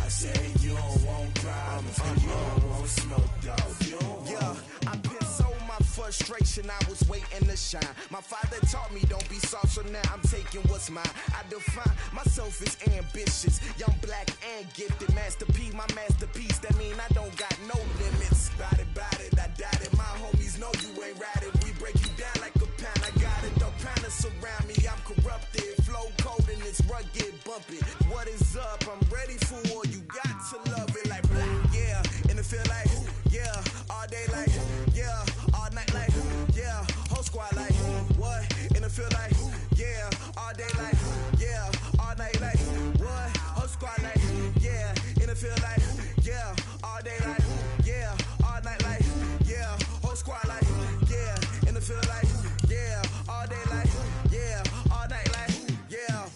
I say you don't want problems, you don't want smoke, dog, you don't want. Yeah, I pissed so my frustration, I was waiting to shine. My father taught me don't be soft, so now I'm taking what's mine. I define myself as ambitious, young, black, and gifted. Master P, my masterpiece, that mean I don't got no limits. Bout it, I doubt it. My homies know you ain't ratted. We break you down like a pound. I got it, don't pound us around me. I'm corrupted, flow cold and it's rugged, bumpy. What is up? I'm ready for war. You got to love it like blah. Yeah, and it feel like, yeah, all day like, yeah, all night like, yeah, whole squad like, what? And it feel like, yeah, all day like, yeah, all night like, what? Whole squad like, yeah, and it feel like, yeah, all day like, yeah, all night like, yeah, whole squad like, yeah, and it feel like, yeah, all day like, yeah, all night like, yeah.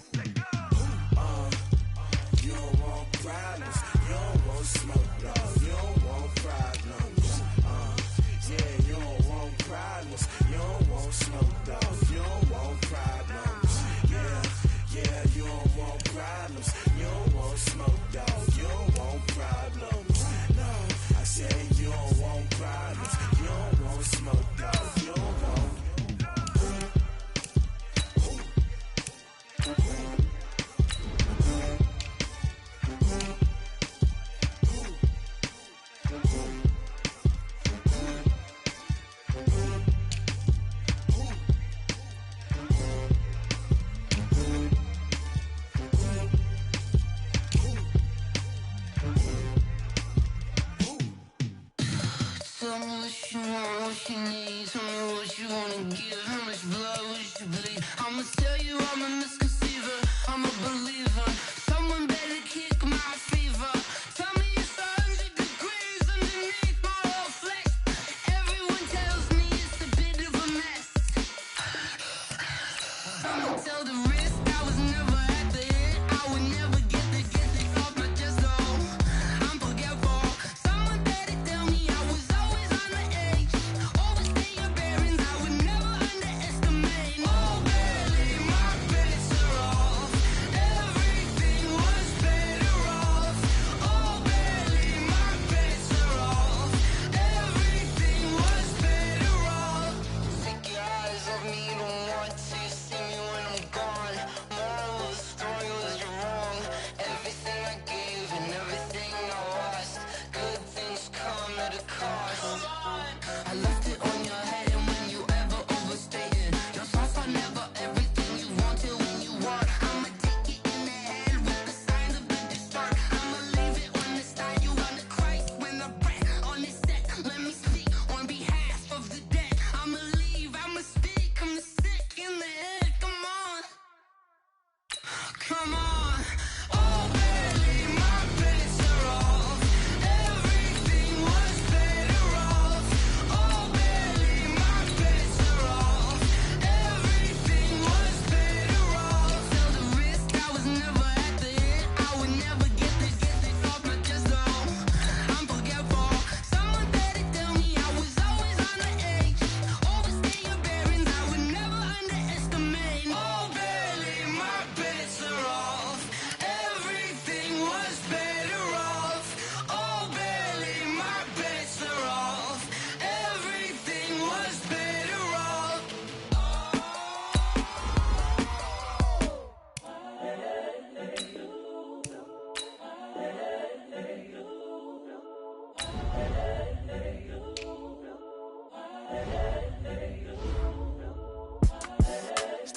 You don't want problems, you don't want smoke, no, you don't want problems. Yeah, you don't want problems, you don't want smoke, dog, you don't want problems. Yeah, you don't want problems, you don't want smoke, dog, you don't want problems. No, I say you don't want problems, you don't want smoke, dog, you don't want. Tell me what you want, what you need. Tell me what you wanna give. How much blood would you bleed? I'ma tell you I'm a misconceiver. I'm a believer.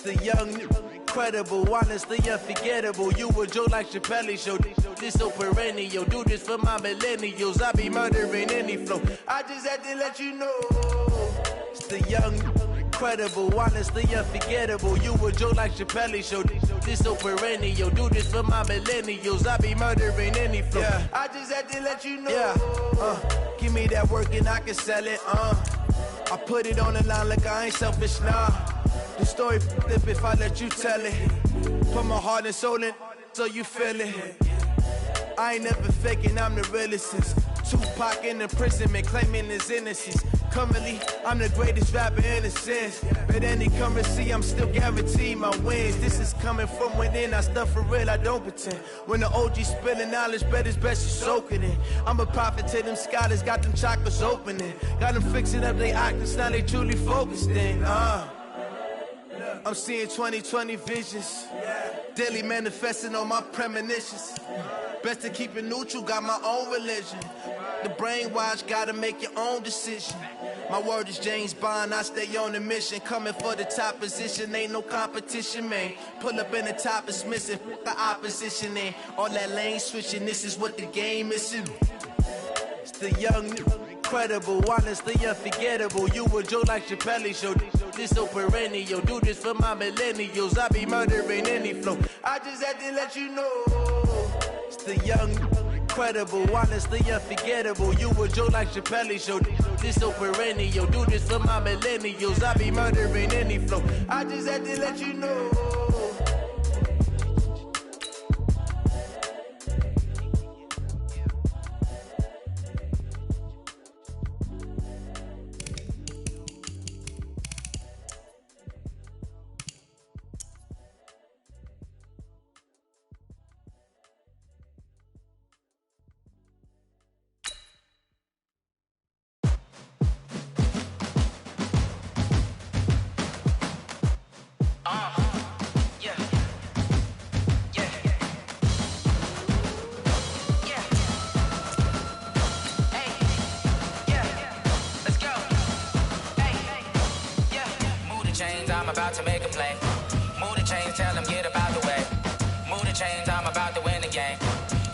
The young, incredible, honestly unforgettable. You a Joe like Chappelle show. This so perennial. Do this for my millennials. I be murdering any flow. I just had to let you know. It's the young, incredible, honestly unforgettable. You a Joe like Chappelle show. This so perennial. Do this for my millennials. I be murdering any flow. Yeah. I just had to let you know. Yeah. Give me that work and I can sell it. I put it on the line like I ain't selfish, nah. The story flip if I let you tell it. Put my heart and soul in so you feel it. I ain't never faking, I'm the realest since Tupac in imprisonment, claiming his innocence. Currently, I'm the greatest rapper in a sense. But any currency, I'm still guaranteed my wins. This is coming from within, I stuff for real, I don't pretend. When the OG spilling knowledge, bet it's best you soak it in. I'm a prophet to them scholars, got them chakras opening. Got them fixing up they octaves, now they truly focused in. I'm seeing 2020 visions. Daily manifesting on my premonitions. Best to keep it neutral, got my own religion. The brainwash, gotta make your own decision. My word is James Bond, I stay on the mission. Coming for the top position, ain't no competition, man. Pull up in the top, it's missing, the opposition in. All that lane switching, this is what the game is. It's the young, incredible, honestly unforgettable. You a Joe like Chappelle show. This so perennial. Do this for my millennials. I be murdering any flow. I just had to let you know. It's the young, incredible, honestly unforgettable. You a Joe like Chappelle show. This so perennial. Do this for my millennials. I be murdering any flow. I just had to let you know. About to make a play. Move the chains, tell them get up out the way. Move the chains, I'm about to win the game.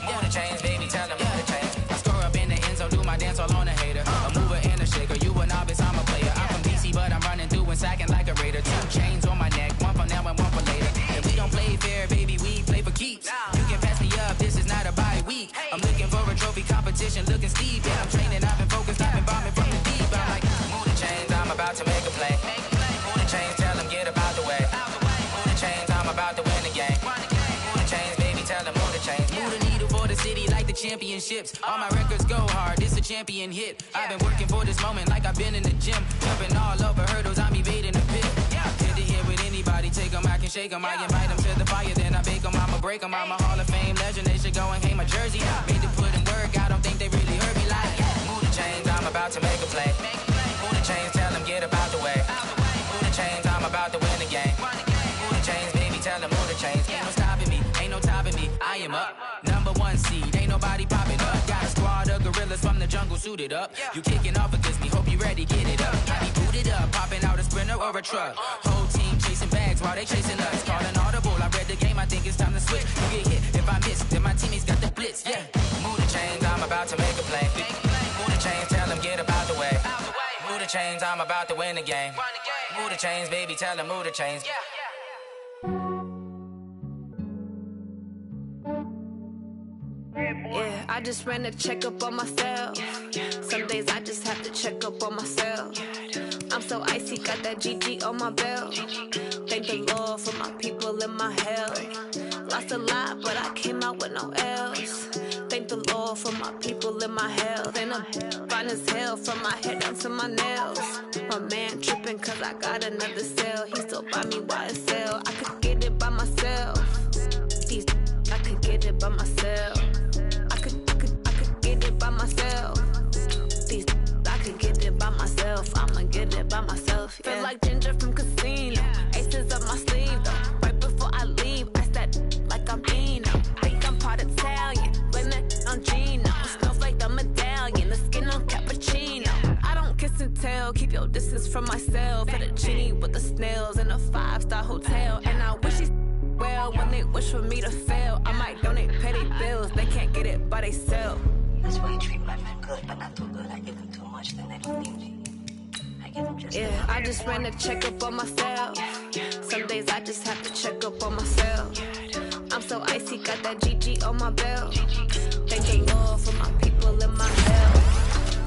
Move the chains, baby, tell them move the chains. I score up in the end zone, do my dance all on a hater. A mover and a shaker, you a novice, I'm a player. I'm from DC, but I'm running through and sacking like a raider. 2 chains on my neck, one for now and one for later. And we don't play fair, baby, we play for keeps. You can pass me up, this is not a bye week. I'm looking for a trophy competition, looking steep. And I'm training, I've been focused, I've been bombing from the deep. I'm like, move the chains, I'm about to make a play. Move the chains, tell them get up out the way. Move the chains, I'm about to win the game. Move the chains, baby, tell them move the chains. Move the needle for the city like the championships. All my records go hard, this a champion hit. I've been working for this moment like I've been in the gym. Jumping all over hurdles, I'm evading the pit. Hit to hit with anybody, take them, I can shake them. I invite them to the fire, then I bake them, I'ma break them. I'm a Hall of Fame legend, they should go and hang my jersey. Made to put in work, I don't think they really heard me like. Move the chains, I'm about to make a play. Move the chains, tell them get up out the way. Move the chains, I'm about to win the game. Move the chains, baby, tell them move the chains. Ain't no stopping me, ain't no topping me. I am up, #1 seed, ain't nobody popping up. Got a squad of gorillas from the jungle suited up. You kicking off against me, hope you ready, get it up. I be booted up, popping out a sprinter or a truck. Whole team chasing bags while they chasing us. Calling audible, I read the game, I think it's time to switch. You get hit, if I miss, then my teammates got the blitz, yeah. Move the chains, I'm about to make a play. Move the chains, tell them get up out the way. Move the chains, I'm about to win the game. Move the chains, baby, tell them move the chains. Yeah, I just ran a checkup on myself. Some days I just have to check up on myself. I'm so icy, got that GG on my belt. Thank the Lord for my people and my health. Lost a lot, but I came out with no L's. Thank the Lord for my people and my health. And I'm fine as hell from my head down to my nails. My man tripping cause I got another cell. He still buy me YSL. I could get it by myself. I could get it by myself. I could get it by myself. I could get it by myself. I'ma get it by myself. Yeah. Feel like Ginger from Casino. Aces up my sleeve though. Right before I leave, I said like I'm Dino. Think I'm part Italian. Blame that on Gino. Smells like the medallion. The skin on cappuccino. I don't kiss and tell. Keep keep your distance from myself. For the genie with the snails in a 5-star hotel. And I wish these well when they wish for me to fail. I might donate, pay their bills. They can't get it by they self. That's why you treat my men good, but not too good. I give them too much, then they don't need me. I give them just yeah, I just ran a checkup on myself. Some days I just have to check up on myself. I'm so icy, got that GG on my belt. Thank the Lord for my people in my hell.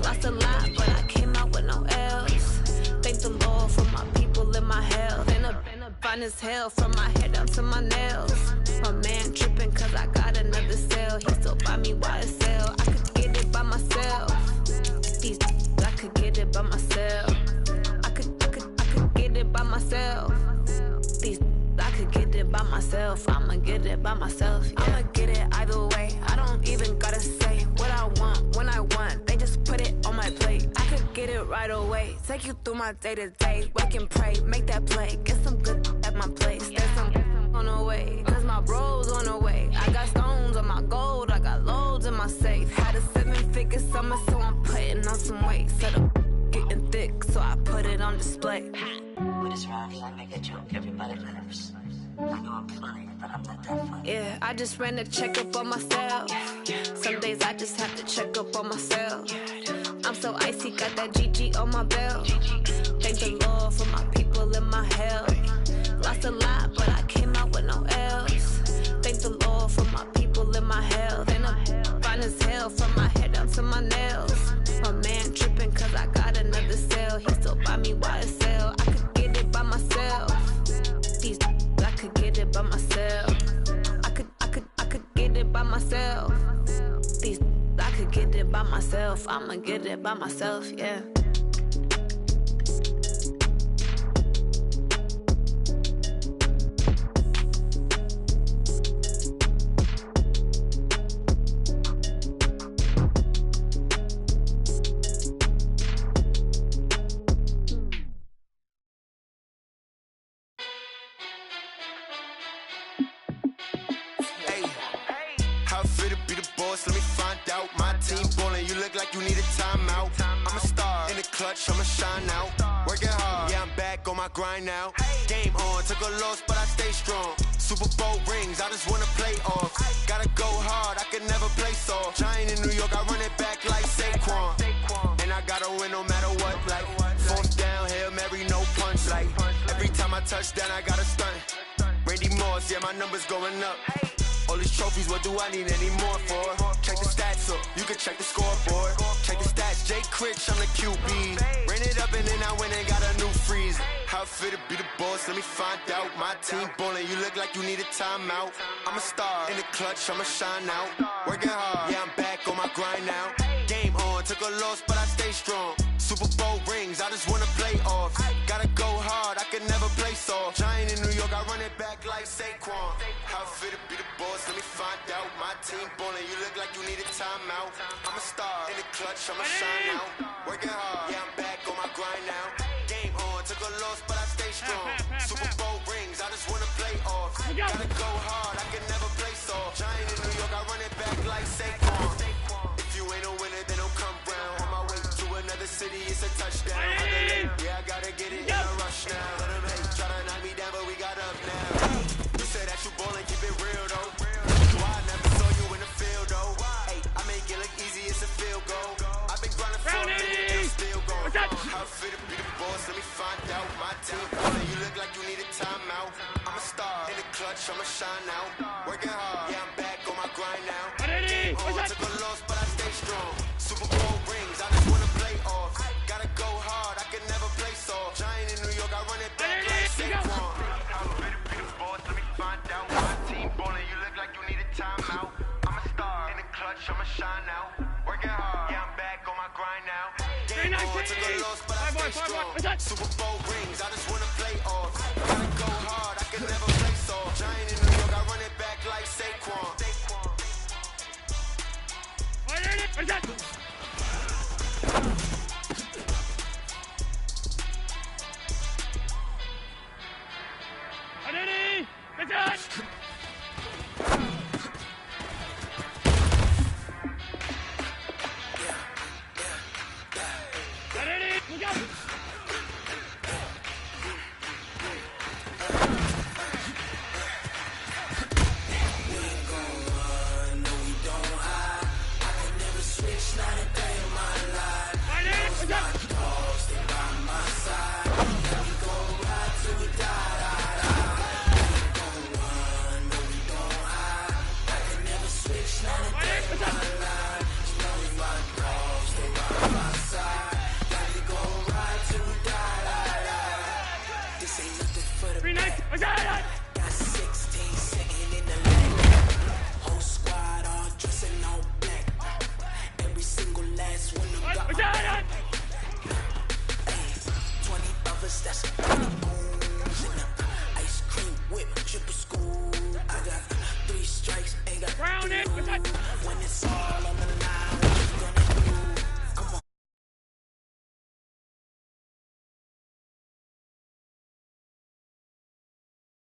Lost a lot, but I came out with no L's. Thank the Lord for my people in my hell. Been a fine as hell from my head down to my nails. My man tripping cause I got another cell. He still buy me YSL. I could get it by myself. These I could get it by myself. I could get it by myself. These I could get it by myself. I'ma get it by myself. Yeah. I'ma get it either way. I don't even gotta say what I want when I want. They just put it on my plate. I could get it right away. Take you through my day to day. Wake and pray, make that play. Get some good at my place. There's some on the way. Cause my bros on the way. I got stones on my gold. I got loads in my safe. Had a 7-figure summer, so I'm putting on some weight. Set up getting thick, so I put it on display. With this rhyme, I make a joke, everybody laughs. I know I'm funny, but I'm not that funny. Yeah, I just ran a checkup on myself. Some days I just have to check up on myself. I'm so icy, got that GG on my belt. Thank the Lord for my people in my hell. Lost a lot, but I came out with no L's. Thank the Lord for my people in my hell. Then I'm fine as hell from my head down to my nails. My man tripping cause I got another cell. He still buy me YSL. I could get it by myself. These I could get it by myself. I could get it by myself. These I could get it by myself. I'ma get it by myself, yeah. I'ma shine out, working hard, yeah I'm back on my grind now. Game on, took a loss but I stay strong. Super Bowl rings, I just wanna play off. Gotta go hard, I can never play soft. Giant in New York, I run it back like Saquon. And I gotta win no matter what, like 4th down, Hail Mary, no punch. Like every time I touch down, I gotta stunt. Randy Moss, yeah my numbers going up. All these trophies, what do I need any more for? Check the stats up, you can check the scoreboard. Check the stats, Jay Critch, I'm the QB. Ran it up and then I went and got a new freeze. How fit to be the boss, let me find out. My team ballin', you look like you need a timeout. I'm a star, in the clutch, I'ma shine out. Working hard, yeah I'm back on my grind now. Game on, took a loss but I stay strong. Super Bowl rings, I just wanna play off. Gotta go hard, I can never play soft. Giant in New York, I run it back like Saquon. How fit to be the boss, let me find out. My team ballin', you look like you need a timeout. I'm a star, in the clutch, I'ma shine out. Working hard, yeah I'm back on my grind now. Game on, took a loss but I stay strong. Super Bowl rings, I just wanna play off. Gotta go hard, I can never play soft. Giant in New York, I run it back like Saquon. If you ain't a winner, then don't come round. On my way to another city, it's a touchdown. Yeah, I gotta get it in a rush now. Let them hate, try to knock me down, but we got up now. You say that you ballin', keep it real though. Why I never saw you in the field though. Hey, I make it look easy, it's a field goal. I've been grinding for a minute, I'm still going. How fit to be the boss, let me find out. My team ballin', you look like you need a timeout. I'm a star, in the clutch, I'ma shine out. Working hard, yeah I'm back on my grind now. Game on, took a loss, but I stay strong. Super Bowl rings, I just wanna play off. Gotta go hard, I can never play soft. Giant in New York, I run it back like Saquon. How fit to be the boss, let me find out. My team ballin', you look like you need a timeout. I'm a star, in the clutch, I'ma shine out. Working hard, yeah I'm back on my grind now. Game on, took a loss, but I stay strong. Super Bowl rings, I just wanna play off. Gotta go hard, I can never play soft. Giant in New York, I run it back like Saquon. dollars, that's ice cream whip,